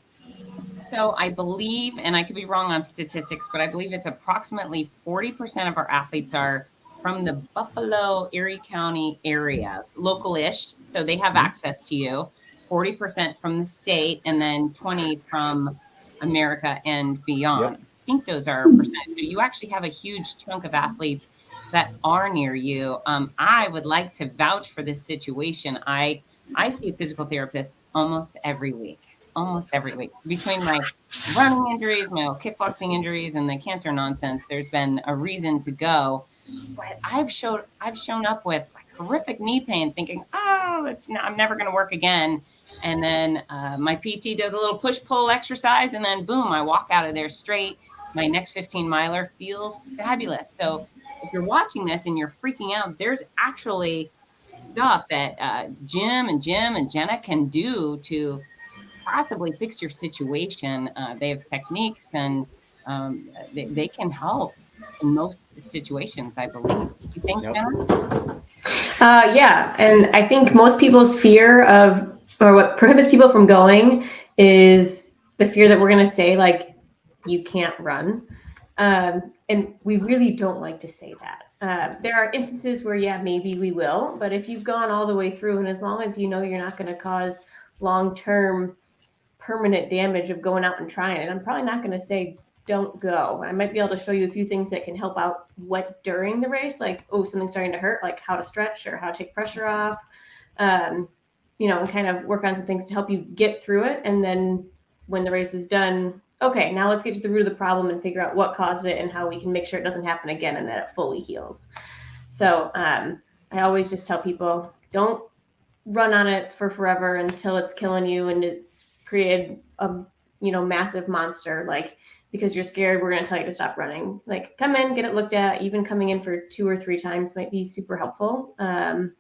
So I believe, and I could be wrong on statistics, but I believe it's approximately 40% of our athletes are from the Buffalo, Erie County area, local-ish. So they have access to you. 40% from the state, and then 20 from America and beyond. Yep. I think those are percentages. So you actually have a huge chunk of athletes that are near you. I would like to vouch for this situation. I see a physical therapist almost every week. Between my running injuries, my kickboxing injuries, and the cancer nonsense, there's been a reason to go. But I've shown up with like horrific knee pain, thinking, I'm never going to work again. And then my PT does a little push-pull exercise, and then boom, I walk out of there straight. My next 15 miler feels fabulous. So if you're watching this and you're freaking out, there's actually stuff that Jim and Jenna can do to possibly fix your situation. They have techniques, and they can help in most situations, I believe. Do you think, Jenna? Yeah. And I think most people's fear of, or what prohibits people from going, is the fear that we're going to say, like, you can't run. And we really don't like to say that. There are instances where, yeah, maybe we will, but if you've gone all the way through, and as long as you know you're not going to cause long-term permanent damage of going out and trying it, I'm probably not going to say don't go. I might be able to show you a few things that can help out during the race, like, something's starting to hurt, like how to stretch or how to take pressure off, and kind of work on some things to help you get through it. And then when the race is done, okay, now let's get to the root of the problem and figure out what caused it and how we can make sure it doesn't happen again and that it fully heals. So I always just tell people, don't run on it for forever until it's killing you and it's created a massive monster. Like, because you're scared, we're going to tell you to stop running. Like, come in, get it looked at. Even coming in for 2 or 3 times might be super helpful, and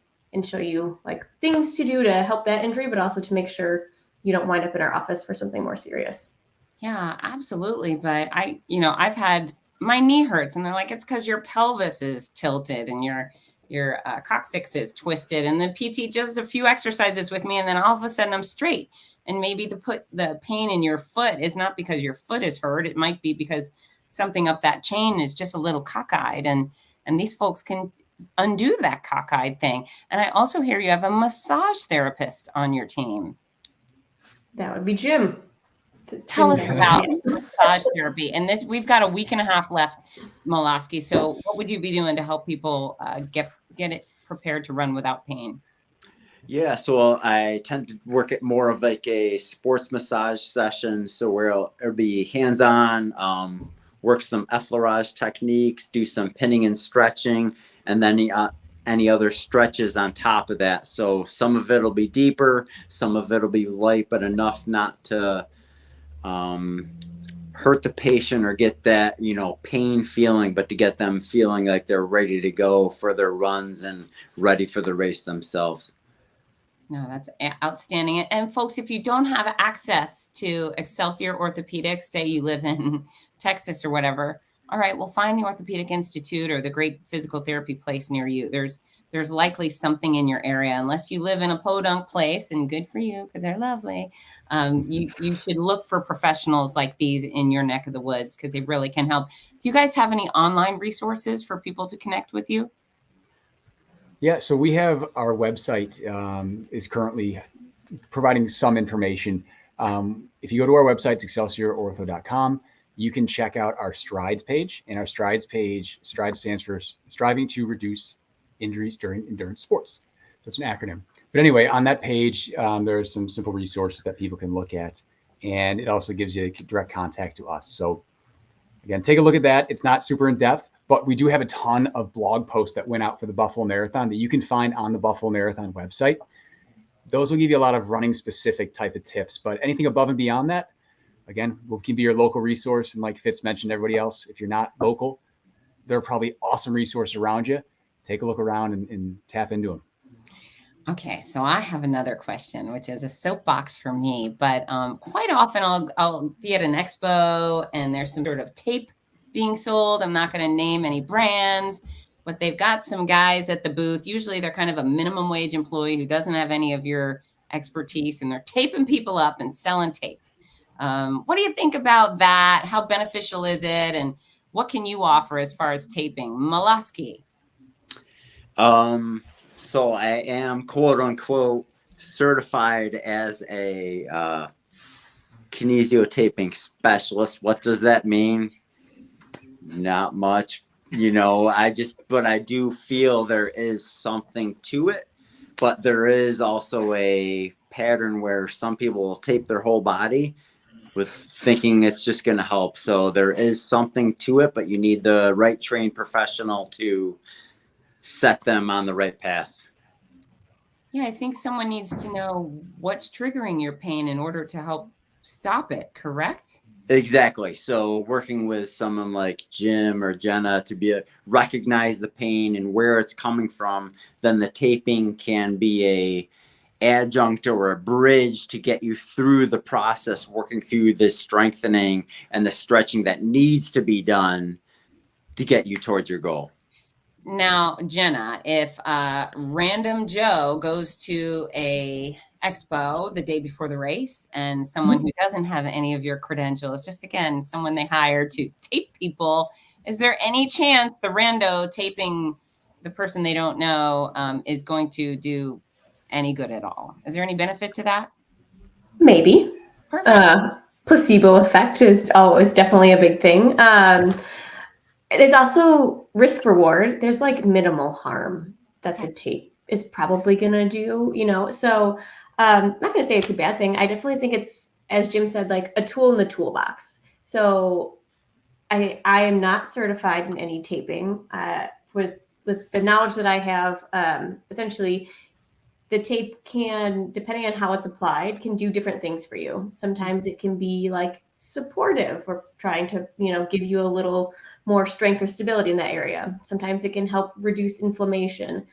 show you like things to do to help that injury, but also to make sure you don't wind up in our office for something more serious. Yeah, absolutely. But I've had, my knee hurts, and they're like, it's because your pelvis is tilted and your coccyx is twisted. And the PT does a few exercises with me, and then all of a sudden I'm straight. And maybe the pain in your foot is not because your foot is hurt. It might be because something up that chain is just a little cockeyed, and these folks can undo that cockeyed thing. And I also hear you have a massage therapist on your team. That would be Jim. Tell us about massage therapy. And we've got a week and a half left, Molosky. So what would you be doing to help people get it prepared to run without pain? Yeah, so I tend to work at more of like a sports massage session. So where it'll be hands-on, work some effleurage techniques, do some pinning and stretching, and then any other stretches on top of that. So some of it'll be deeper, some of it'll be light, but enough not to hurt the patient or get that, pain feeling, but to get them feeling like they're ready to go for their runs and ready for the race themselves. No, that's outstanding. And folks, if you don't have access to Excelsior Orthopedics, say you live in Texas or whatever, all right, well, find the Orthopedic Institute or the great physical therapy place near you. There's likely something in your area, unless you live in a podunk place, and good for you because they're lovely. You should look for professionals like these in your neck of the woods because they really can help. Do you guys have any online resources for people to connect with you? Yeah, so we have our website is currently providing some information. If you go to our website, excelsiorortho.com, you can check out our Strides page. And our Strides page, Strides stands for Striving to Reduce Injuries During Endurance Sports. So it's an acronym. But anyway, on that page, there are some simple resources that people can look at. And it also gives you direct contact to us. So again, take a look at that. It's not super in depth, But we do have a ton of blog posts that went out for the Buffalo Marathon that you can find on the Buffalo Marathon website. Those will give you a lot of running specific type of tips, but anything above and beyond that, again, we can be your local resource. And like Fitz mentioned, everybody else, if you're not local, there are probably awesome resources around you. Take a look around and tap into them. Okay, so I have another question, which is a soapbox for me, but quite often I'll be at an expo and there's some sort of tape being sold. I'm not going to name any brands, but they've got some guys at the booth. Usually they're kind of a minimum wage employee who doesn't have any of your expertise, and they're taping people up and selling tape. What do you think about that? How beneficial is it? And what can you offer as far as taping? Molaski. So I am quote unquote certified as a kinesiotaping specialist. What does that mean? Not much, but I do feel there is something to it, but there is also a pattern where some people will tape their whole body with thinking it's just going to help. So there is something to it, but you need the right trained professional to set them on the right path. Yeah, I think someone needs to know what's triggering your pain in order to help stop it, correct? Exactly. So working with someone like Jim or Jenna to recognize the pain and where it's coming from, then the taping can be a adjunct or a bridge to get you through the process, working through this strengthening and the stretching that needs to be done to get you towards your goal. Now, Jenna, if random Joe goes to a expo the day before the race and someone who doesn't have any of your credentials, just again, someone they hired to tape people, is there any chance the rando taping the person they don't know is going to do any good at all? Is there any benefit to that? Maybe. Placebo effect is always definitely a big thing. There's also risk reward. There's like minimal harm that the tape is probably going to do, so I'm not going to say it's a bad thing. I definitely think it's, as Jim said, like a tool in the toolbox. So I am not certified in any taping. With the knowledge that I have, essentially the tape can, depending on how it's applied, can do different things for you. Sometimes it can be like supportive or trying to, give you a little more strength or stability in that area. Sometimes it can help reduce inflammation.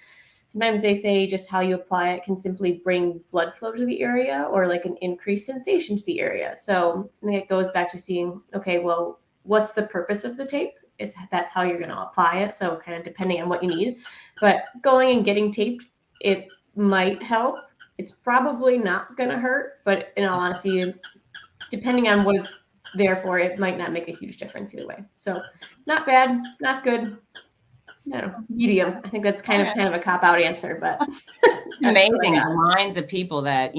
Sometimes they say just how you apply it can simply bring blood flow to the area or like an increased sensation to the area. So I think it goes back to seeing, okay, well, what's the purpose of the tape? That's how you're going to apply it. So kind of depending on what you need, but going and getting taped, it might help. It's probably not going to hurt, but in all honesty, depending on what it's there for, it might not make a huge difference either way. So not bad, not good. No, medium. I think that's kind of a cop-out answer, but it's amazing. The lines of people that,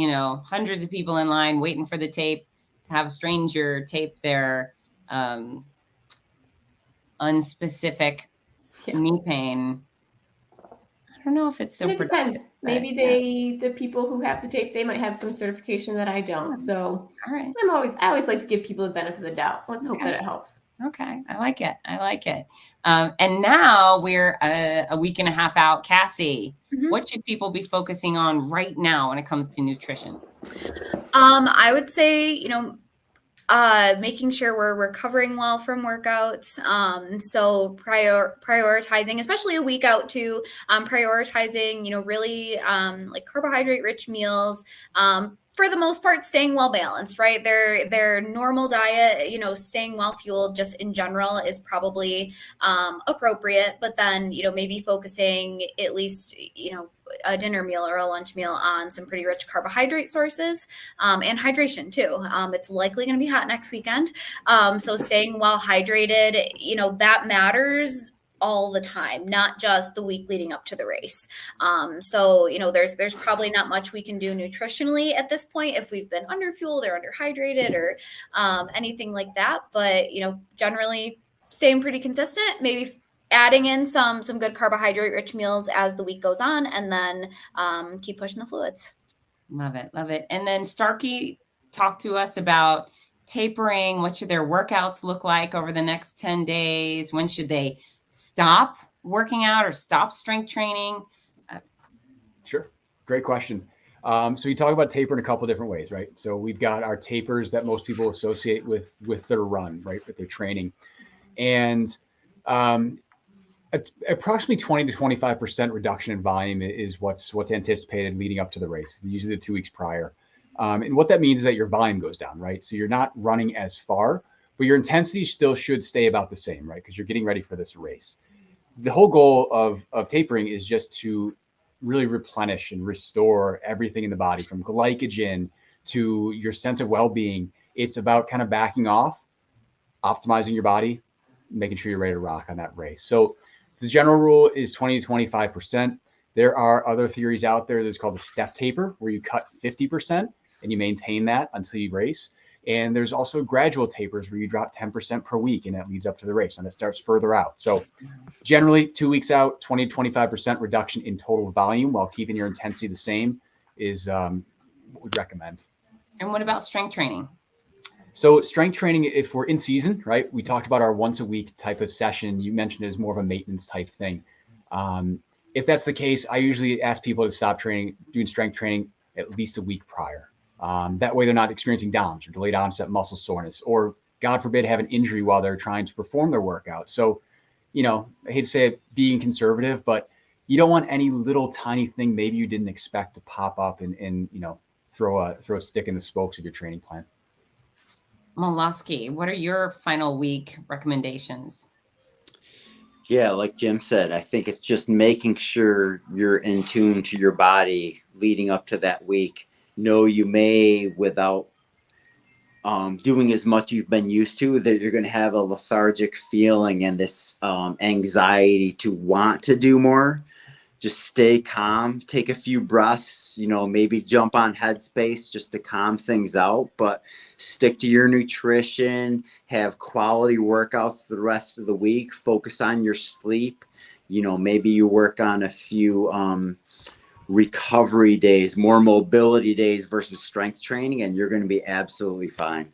hundreds of people in line waiting for the tape, to have a stranger tape their unspecific knee pain. I don't know if it's so it depends. Maybe the people who have the tape, they might have some certification that I don't. So all right. I always like to give people the benefit of the doubt. Let's hope that it helps. Okay. I like it. And now we're a week and a half out. Cassie, what should people be focusing on right now when it comes to nutrition? I would say, making sure we're recovering well from workouts. So prioritizing, especially a week out too, prioritizing, really like carbohydrate rich meals. For the most part, staying well balanced, right? Their normal diet, staying well fueled just in general is probably appropriate. But then, maybe focusing at least, a dinner meal or a lunch meal on some pretty rich carbohydrate sources and hydration too. It's likely going to be hot next weekend. So staying well hydrated, that matters all the time, not just the week leading up to the race. So, there's probably not much we can do nutritionally at this point if we've been underfueled or underhydrated or anything like that. But, generally staying pretty consistent, maybe adding in some good carbohydrate rich meals as the week goes on, and then keep pushing the fluids. Love it. And then Starkey, talk to us about tapering. What should their workouts look like over the next 10 days? When should they stop working out or stop strength training? Sure. Great question. So you talk about taper in a couple of different ways, right? So we've got our tapers that most people associate with their run, right, with their training. And approximately 20 to 25% reduction in volume is what's anticipated leading up to the race, usually the 2 weeks prior. And what that means is that your volume goes down, right? So you're not running as far, but your intensity still should stay about the same, right? Because you're getting ready for this race. The whole goal of tapering is just to really replenish and restore everything in the body, from glycogen to your sense of well-being. It's about kind of backing off, optimizing your body, making sure you're ready to rock on that race. So the general rule is 20 to 25%. There are other theories out there that's called the step taper, where you cut 50% and you maintain that until you race. And there's also gradual tapers where you drop 10% per week, and that leads up to the race, and that starts further out. So generally 2 weeks out, 20 to 25% reduction in total volume while keeping your intensity the same is what we'd recommend. And what about strength training? So strength training, if we're in season, right, we talked about our once a week type of session. You mentioned it as more of a maintenance type thing. If that's the case, I usually ask people to stop doing strength training at least a week prior. That way they're not experiencing DOMS or delayed onset muscle soreness, or God forbid have an injury while they're trying to perform their workout. So, I hate to say it, being conservative, but you don't want any little tiny thing maybe you didn't expect to pop up and throw a stick in the spokes of your training plan. Molosky, what are your final week recommendations? Yeah, like Jim said, I think it's just making sure you're in tune to your body leading up to that week. No, you may, without doing as much you've been used to, that you're going to have a lethargic feeling and this anxiety to want to do more. Just stay calm, take a few breaths, maybe jump on Headspace just to calm things out, but stick to your nutrition, have quality workouts the rest of the week, focus on your sleep. Maybe you work on a few recovery days, more mobility days versus strength training, and you're going to be absolutely fine.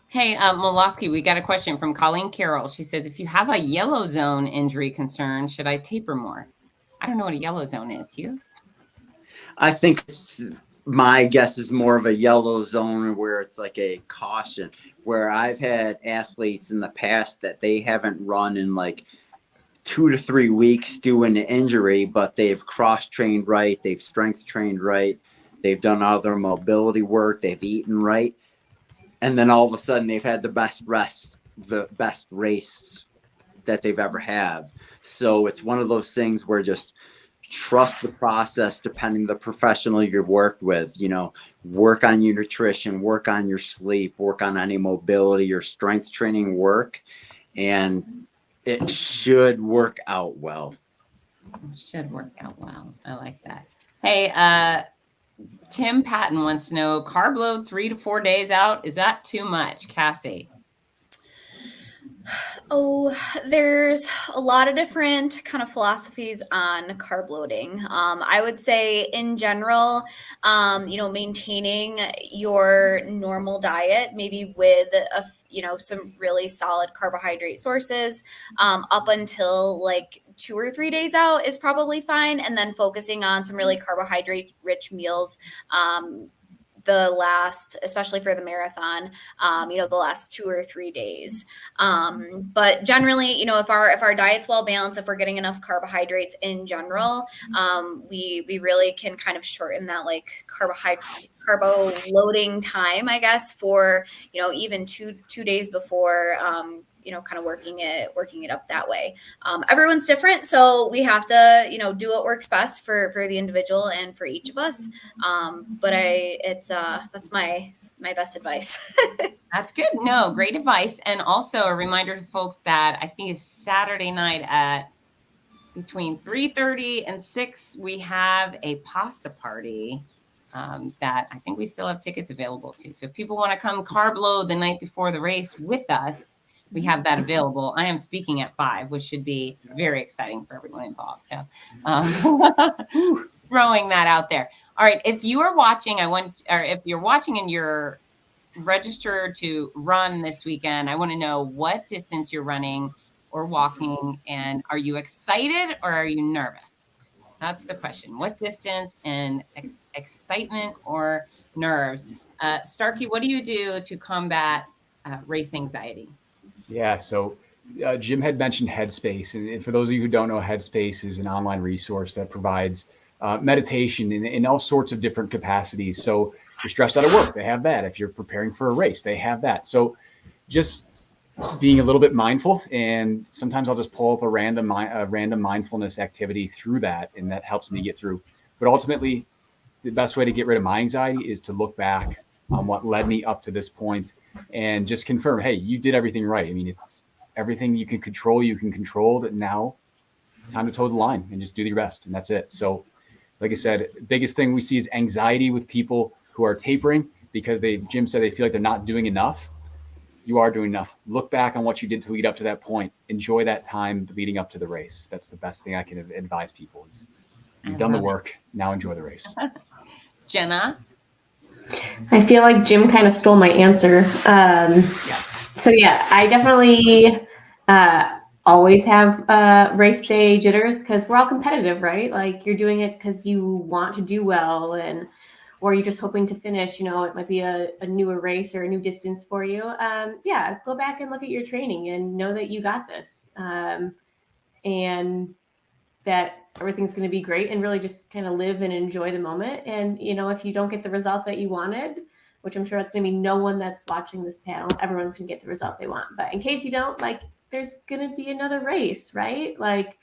Hey, Molosky, we got a question from Colleen Carroll. She says, if you have a yellow zone injury concern, should I taper more? I don't know what a yellow zone is. Do you? I think my guess is more of a yellow zone where it's like a caution, where I've had athletes in the past that they haven't run in like 2 to 3 weeks due to an injury, but they've cross-trained right, they've strength trained right, they've done other mobility work, they've eaten right, and then all of a sudden they've had the best race that they've ever had. So it's one of those things where just trust the process, depending on the professional you've worked with. Work on your nutrition, work on your sleep, work on any mobility or strength training work, and it should work out well. It should work out well. I like that. Hey, Tim Patton wants to know, carb load 3 to 4 days out, is that too much? Cassie? Oh, there's a lot of different kind of philosophies on carb loading. I would say in general, maintaining your normal diet, maybe with some really solid carbohydrate sources, up until like 2 or 3 days out is probably fine. And then focusing on some really carbohydrate rich meals, especially for the marathon, the last 2 or 3 days. But generally, if our diet's well balanced, if we're getting enough carbohydrates in general, we really can kind of shorten that like carbo loading time, I guess, for, even two days before, kind of working it up that way. Everyone's different, so we have to, do what works best for the individual and for each of us. But that's my best advice. That's good. No, great advice. And also a reminder to folks that I think it's Saturday night at between 3:30 and 6, we have a pasta party that I think we still have tickets available to. So if people want to come carb load the night before the race with us, we have that available. I am speaking at 5, which should be very exciting for everyone involved. So throwing that out there. All right. If you are watching, if you're watching and you're registered to run this weekend, I want to know what distance you're running, or walking? And are you excited or are you nervous? That's the question. What distance, and excitement or nerves? Starkey, what do you do to combat race anxiety? Yeah, so Jim had mentioned Headspace. And for those of you who don't know, Headspace is an online resource that provides meditation in all sorts of different capacities. So if you're stressed out of work, they have that. If you're preparing for a race, they have that. So just being a little bit mindful, and sometimes I'll just pull up a random mindfulness activity through that, and that helps me get through. But ultimately, the best way to get rid of my anxiety is to look back on what led me up to this point and just confirm, hey, you did everything right. I mean, it's everything you can control, and now time to toe the line and just do your best. And that's it. So like I said, biggest thing we see is anxiety with people who are tapering because Jim said they feel like they're not doing enough. You are doing enough. Look back on what you did to lead up to that point. Enjoy that time leading up to the race. That's the best thing I can advise people is you've done the work. Now enjoy the race. Jenna? I feel like Jim kind of stole my answer. So yeah, I definitely always have race day jitters because we're all competitive, right? Like you're doing it because you want to do well, or you're just hoping to finish. You know, it might be a newer race or a new distance for you. Yeah, go back and look at your training and know that you got this, and that everything's going to be great, and really just kind of live and enjoy the moment. And, you know, if you don't get the result that you wanted, which I'm sure it's going to be no one that's watching this panel, everyone's going to get the result they want. But in case you don't, like, there's going to be another race, right? Like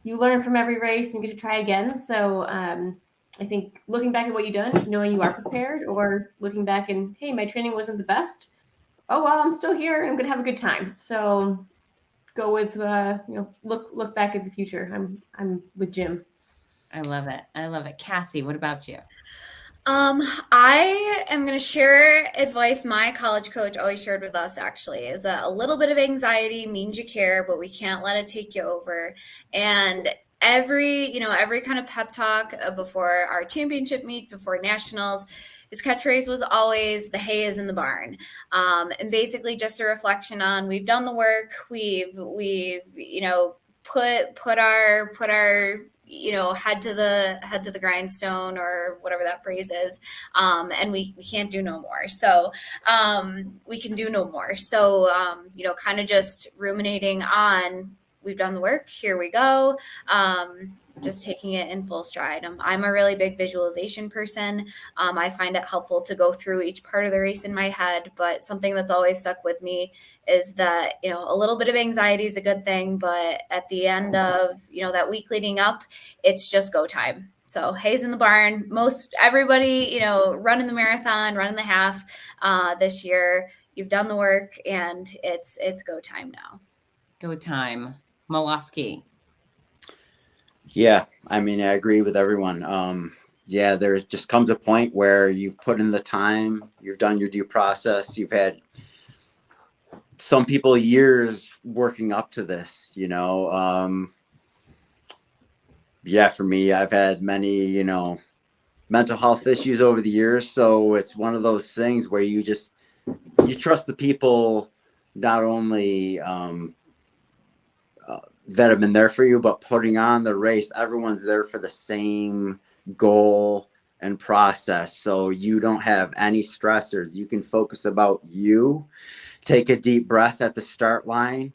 you learn from every race and you get to try again. So I think looking back at what you've done, knowing you are prepared, or looking back and, hey, my training wasn't the best. Oh, well, I'm still here. I'm going to have a good time. So go with look back at the future. I'm with Jim. I love it. Cassie, what about you? I am going to share advice my college coach always shared with us, actually, is that a little bit of anxiety means you care, but we can't let it take you over. And every kind of pep talk before our championship meet, before nationals, his catchphrase was always, the hay is in the barn. And basically just a reflection on, we've done the work, we've put our head to the grindstone, or whatever that phrase is, and we can't do no more. So we can do no more. So kind of just ruminating on, we've done the work, here we go. Just taking it in full stride. I'm a really big visualization person. I find it helpful to go through each part of the race in my head, but something that's always stuck with me is that, a little bit of anxiety is a good thing, but at the end of, that week leading up, it's just go time. So hay's in the barn. Most everybody, running the marathon, running the half this year, you've done the work, and it's go time now. Go time. Moloski. Yeah, I mean, I agree with everyone. Yeah, there just comes a point where you've put in the time, you've done your due process, you've had some people years working up to this, Yeah, for me, I've had many, mental health issues over the years. So it's one of those things where you trust the people, not only that have been there for you, but putting on the race, everyone's there for the same goal and process. So you don't have any stressors. You can focus about you, take a deep breath at the start line,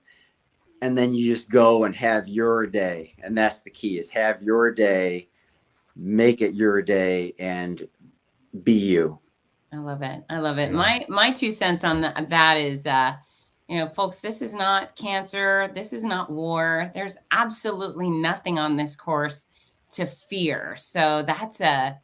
and then you just go and have your day. And that's the key, is have your day, make it your day, and be you. I love it. Yeah. My 2 cents on that is, folks, this is not cancer. This is not war. There's absolutely nothing on this course to fear. So that's an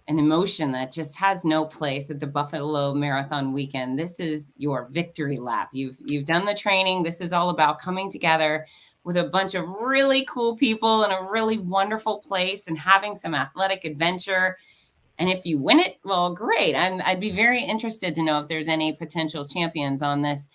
emotion that just has no place at the Buffalo Marathon weekend. This is your victory lap. You've done the training. This is all about coming together with a bunch of really cool people in a really wonderful place and having some athletic adventure. And if you win it, well, great. I'd be very interested to know if there's any potential champions on this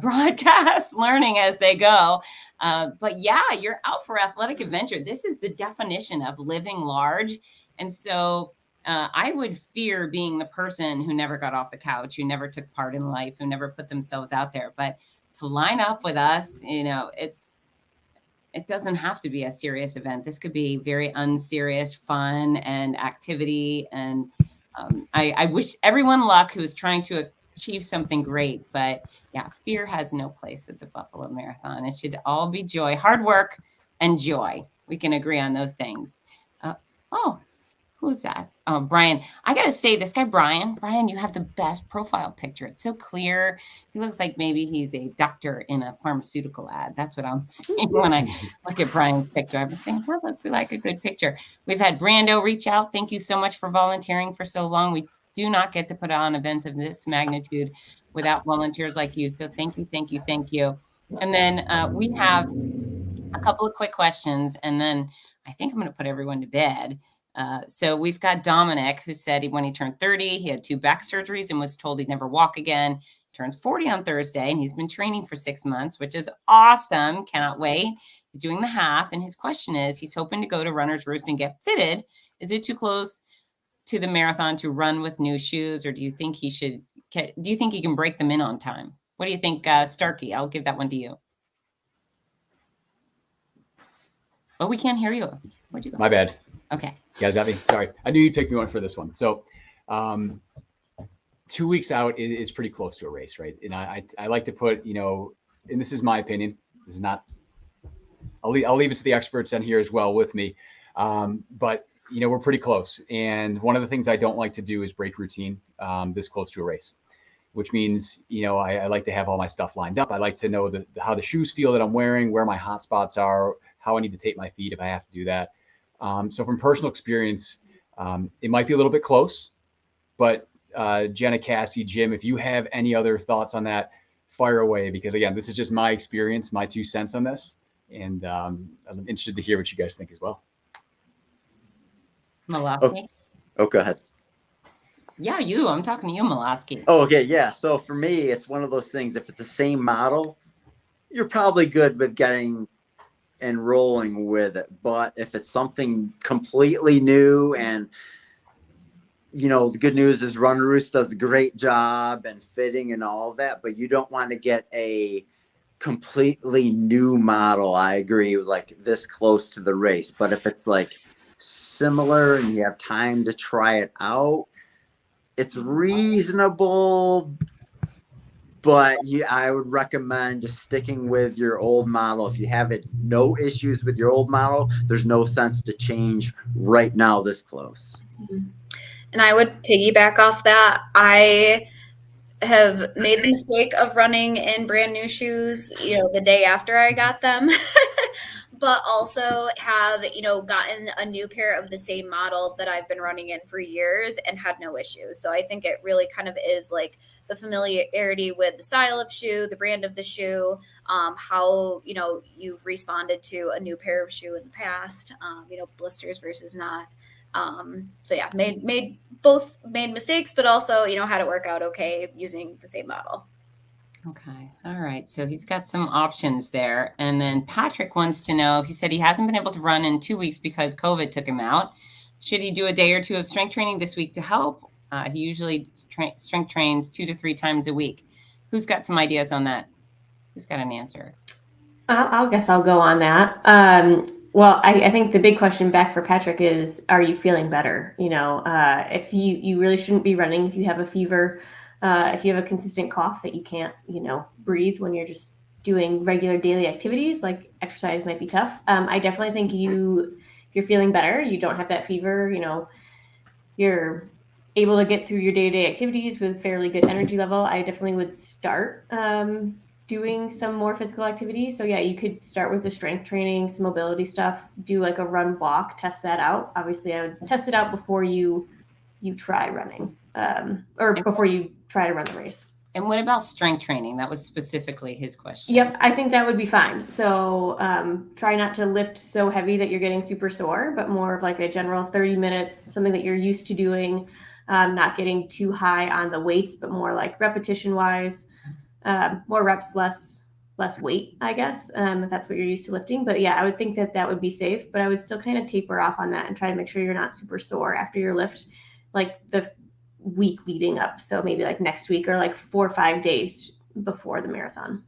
broadcast learning as they go. But yeah, you're out for athletic adventure. This is the definition of living large. And so I would fear being the person who never got off the couch, who never took part in life, who never put themselves out there. But to line up with us. It doesn't have to be a serious event. This could be very unserious fun and activity. And I wish everyone luck who is trying to achieve something great. But yeah, fear has no place at the Buffalo Marathon. It should all be joy, hard work, and joy. We can agree on those things. Who's that? Oh, Brian. I got to say, this guy, Brian, you have the best profile picture. It's so clear. He looks like maybe he's a doctor in a pharmaceutical ad. That's what I'm seeing when I look at Brian's picture. I'm thinking, that looks like a good picture. We've had Brando reach out. Thank you so much for volunteering for so long. We do not get to put on events of this magnitude without volunteers like you. So thank you, thank you, thank you. And then we have a couple of quick questions, and then I think I'm going to put everyone to bed. So we've got Dominic, who said when he turned 30, he had 2 back surgeries and was told he'd never walk again. Turns 40 on Thursday, and he's been training for 6 months, which is awesome. Cannot wait. He's doing the half, and his question is, he's hoping to go to Runner's Roost and get fitted. Is it too close to the marathon to run with new shoes, or do you think he can break them in on time? What do you think, Starkey? I'll give that one to you. Oh, we can't hear you. Where'd you go? My bad. Okay. You guys got me? Sorry. I knew you'd pick me one for this one. So 2 weeks out is pretty close to a race, right? And I like to put, and this is my opinion. This is not, I'll leave it to the experts in here as well with me. But, we're pretty close. And one of the things I don't like to do is break routine this close to a race, which means, I like to have all my stuff lined up. I like to know how the shoes feel that I'm wearing, where my hot spots are, how I need to tape my feet if I have to do that. So from personal experience, it might be a little bit close, but Jenna, Cassie, Jim, if you have any other thoughts on that, fire away, because again, this is just my experience, my 2 cents on this. And I'm interested to hear what you guys think as well. Malosky? Oh, go ahead. Yeah, you. I'm talking to you, Malosky. Oh, okay. Yeah. So for me, it's one of those things. If it's the same model, you're probably good with getting and rolling with it. But if it's something completely new, and the good news is Run2Roost does a great job and fitting and all that, but you don't want to get a completely new model. I agree with like this close to the race. But if it's like similar and you have time to try it out, it's reasonable. But I would recommend just sticking with your old model. If you have no issues with your old model, there's no sense to change right now this close. And I would piggyback off that. I have made the mistake of running in brand new shoes, the day after I got them, but also have, gotten a new pair of the same model that I've been running in for years and had no issues. So I think it really kind of is like the familiarity with the style of shoe, the brand of the shoe, how, you've responded to a new pair of shoe in the past, blisters versus not. So yeah, made mistakes, but also, had it work out okay using the same model. Okay. All right. So he's got some options there. And then Patrick wants to know, he said he hasn't been able to run in 2 weeks because COVID took him out. Should he do a day or 2 of strength training this week to help? He usually strength trains 2 to 3 times a week. Who's got some ideas on that? Who's got an answer? I guess I'll go on that. Well, I think the big question back for Patrick is, are you feeling better? If you really shouldn't be running if you have a fever, if you have a consistent cough that you can't, breathe when you're just doing regular daily activities, like exercise might be tough. I definitely think if you're feeling better, you don't have that fever, you're able to get through your day-to-day activities with fairly good energy level, I definitely would start doing some more physical activity. So yeah, you could start with the strength training, some mobility stuff, do like a run block, test that out. Obviously I would test it out before you try running, or before you try to run the race. And what about strength training? That was specifically his question. Yep, I think that would be fine. So try not to lift so heavy that you're getting super sore, but more of like a general 30 minutes, something that you're used to doing, not getting too high on the weights, but more like repetition wise, more reps, less weight, I guess, if that's what you're used to lifting. But yeah, I would think that would be safe, but I would still kind of taper off on that and try to make sure you're not super sore after your lift, like the week leading up. So maybe like next week or like 4 or 5 days before the marathon.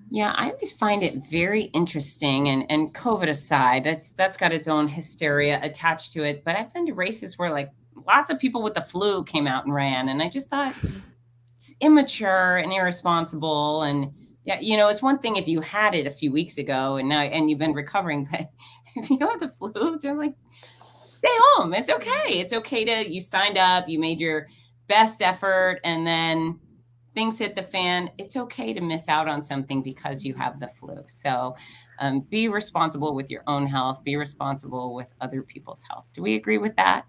Yeah, I always find it very interesting, and COVID aside, that's got its own hysteria attached to it. But I've been to races where like lots of people with the flu came out and ran, and I just thought it's immature and irresponsible. And yeah, you know, it's one thing if you had it a few weeks ago and now and you've been recovering, but if you have the flu, they're like, stay home. It's okay. It's okay to, you signed up, you made your best effort, and then things hit the fan. It's okay to miss out on something because you have the flu. So be responsible with your own health, be responsible with other people's health. Do we agree with that?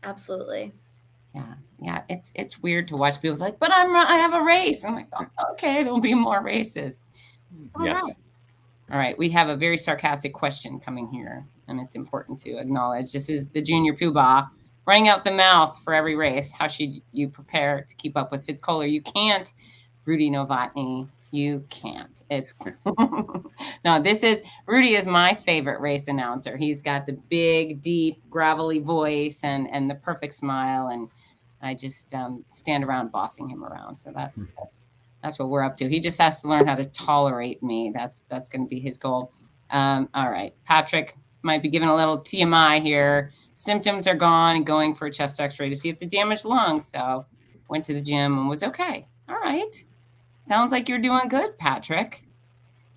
Absolutely. Yeah. It's weird to watch people like, but I have a race. I'm like, oh, okay, there'll be more races. Yes. All right. We have a very sarcastic question coming here, and it's important to acknowledge. This is the junior poobah running out the mouth for every race. How should you prepare to keep up with Fitz Koehler? You can't, Rudy Novotny. You can't. It's no, Rudy is my favorite race announcer. He's got the big, deep, gravelly voice and the perfect smile. And I just stand around bossing him around. So that's what we're up to. He just has to learn how to tolerate me. That's going to be his goal. All right. Patrick might be giving a little TMI here. Symptoms are gone and going for a chest x-ray to see if the damaged lungs. So went to the gym and was okay. All right. Sounds like you're doing good, Patrick.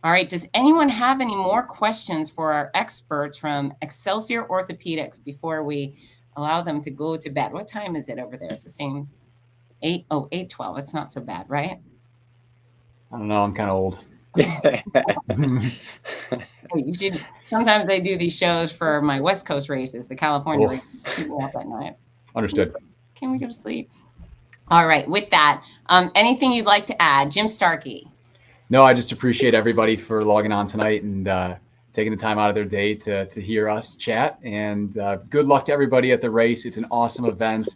All right. Does anyone have any more questions for our experts from Excelsior Orthopedics before we allow them to go to bed? What time is it over there? It's the same 8:12. It's not so bad, right? I don't know. I'm kind of old. Sometimes I do these shows for my West Coast races, the California races. Keep me up at night. Understood. Can we go to sleep? All right. With that, anything you'd like to add, Jim Starkey? No, I just appreciate everybody for logging on tonight and taking the time out of their day to hear us chat. And good luck to everybody at the race. It's an awesome event.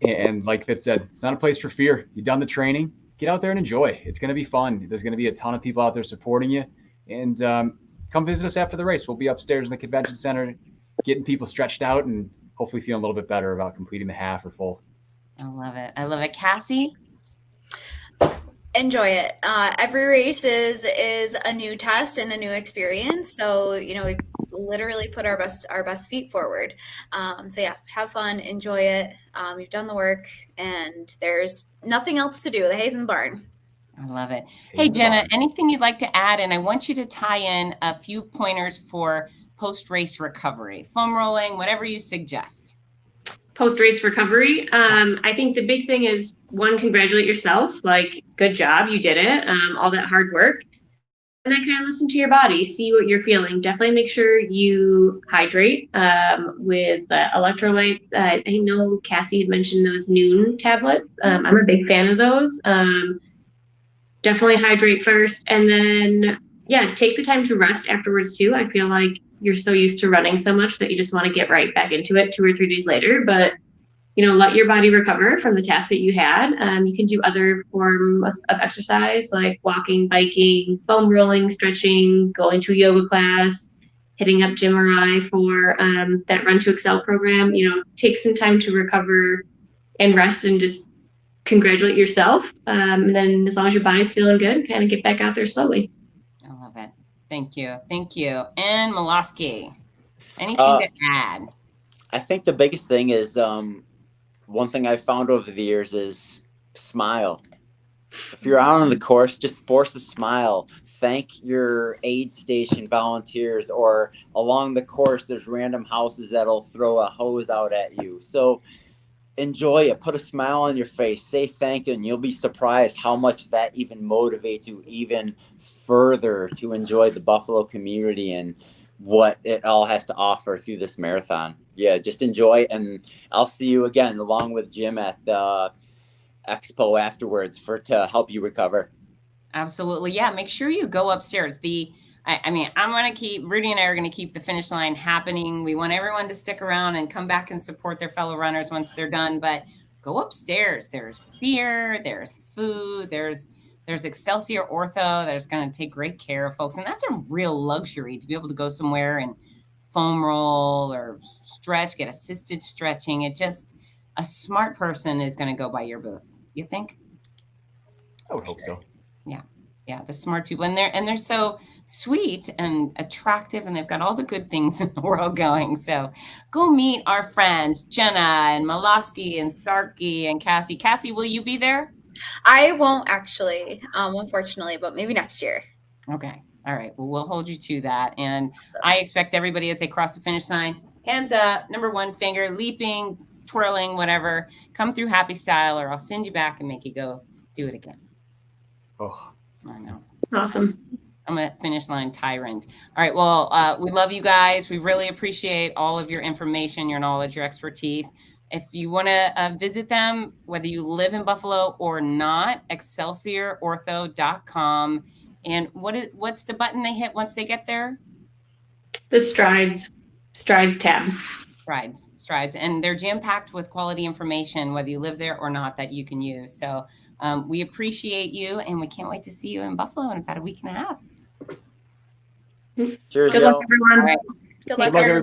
And like Fitz said, it's not a place for fear. You've done the training. Get out there and enjoy. It's going to be fun. There's going to be a ton of people out there supporting you. And come visit us after the race. We'll be upstairs in the convention center, getting people stretched out and hopefully feeling a little bit better about completing the half or full. I love it. I love it. Cassie? Enjoy it. Every race is a new test and a new experience. So, you know, we literally put our best feet forward. So yeah, have fun, enjoy it. You've done the work and there's nothing else to do. The hay's in the barn. I love it. Hey, Jenna, anything you'd like to add? And I want you to tie in a few pointers for post-race recovery, foam rolling, whatever you suggest. Post-race recovery. I think the big thing is, one, congratulate yourself. Like, good job, you did it. All that hard work. And then kind of listen to your body, see what you're feeling. Definitely make sure you hydrate with electrolytes. I know Cassie had mentioned those Noon tablets. I'm a big fan of those. Definitely hydrate first. And then, yeah, take the time to rest afterwards too. I feel like you're so used to running so much that you just want to get right back into it 2 or 3 days later. But, you know, let your body recover from the task that you had. You can do other forms of exercise like walking, biking, foam rolling, stretching, going to a yoga class, hitting up Jim or I for that Run2Excel program. You know, take some time to recover and rest and just congratulate yourself. And then as long as your body's feeling good, kind of get back out there slowly. I love it. Thank you. Thank you. And Miloski, anything to add? I think the biggest thing is one thing I've found over the years is smile. If you're out on the course, just force a smile. Thank your aid station volunteers, or along the course, there's random houses that'll throw a hose out at you. So enjoy it. Put a smile on your face. Say thank you, and you'll be surprised how much that even motivates you even further to enjoy the Buffalo community and what it all has to offer through this marathon. Yeah, just enjoy it, and I'll see you again along with Jim at the expo afterwards to help you recover. Absolutely. Yeah, make sure you go upstairs. I mean, Rudy and I are going to keep the finish line happening. We want everyone to stick around and come back and support their fellow runners once they're done, but go upstairs. There's beer, there's food, there's Excelsior Ortho that's going to take great care of folks. And that's a real luxury to be able to go somewhere and foam roll or stretch, get assisted stretching. A smart person is going to go by your booth. You think? I would hope so. Yeah. Yeah, the smart people, and they're so sweet and attractive, and they've got all the good things in the world going. So go meet our friends Jenna and Malosky and Starkey and Cassie. Cassie, will you be there? I won't actually, unfortunately, but maybe next year. Okay. All right. Well, we'll hold you to that. And I expect everybody, as they cross the finish line, hands up, number one finger, leaping, twirling, whatever, come through happy style, or I'll send you back and make you go do it again. Oh, I know. Awesome. I'm a finish line tyrant. All right. Well, we love you guys. We really appreciate all of your information, your knowledge, your expertise. If you want to visit them, whether you live in Buffalo or not, ExcelsiorOrtho.com. And what's the button they hit once they get there? The strides tab. Strides. And they're jam-packed with quality information, whether you live there or not, that you can use. So we appreciate you, and we can't wait to see you in Buffalo in about a week and a half. Cheers, Good luck, y'all. everyone. All right. Good Good luck, luck, everyone.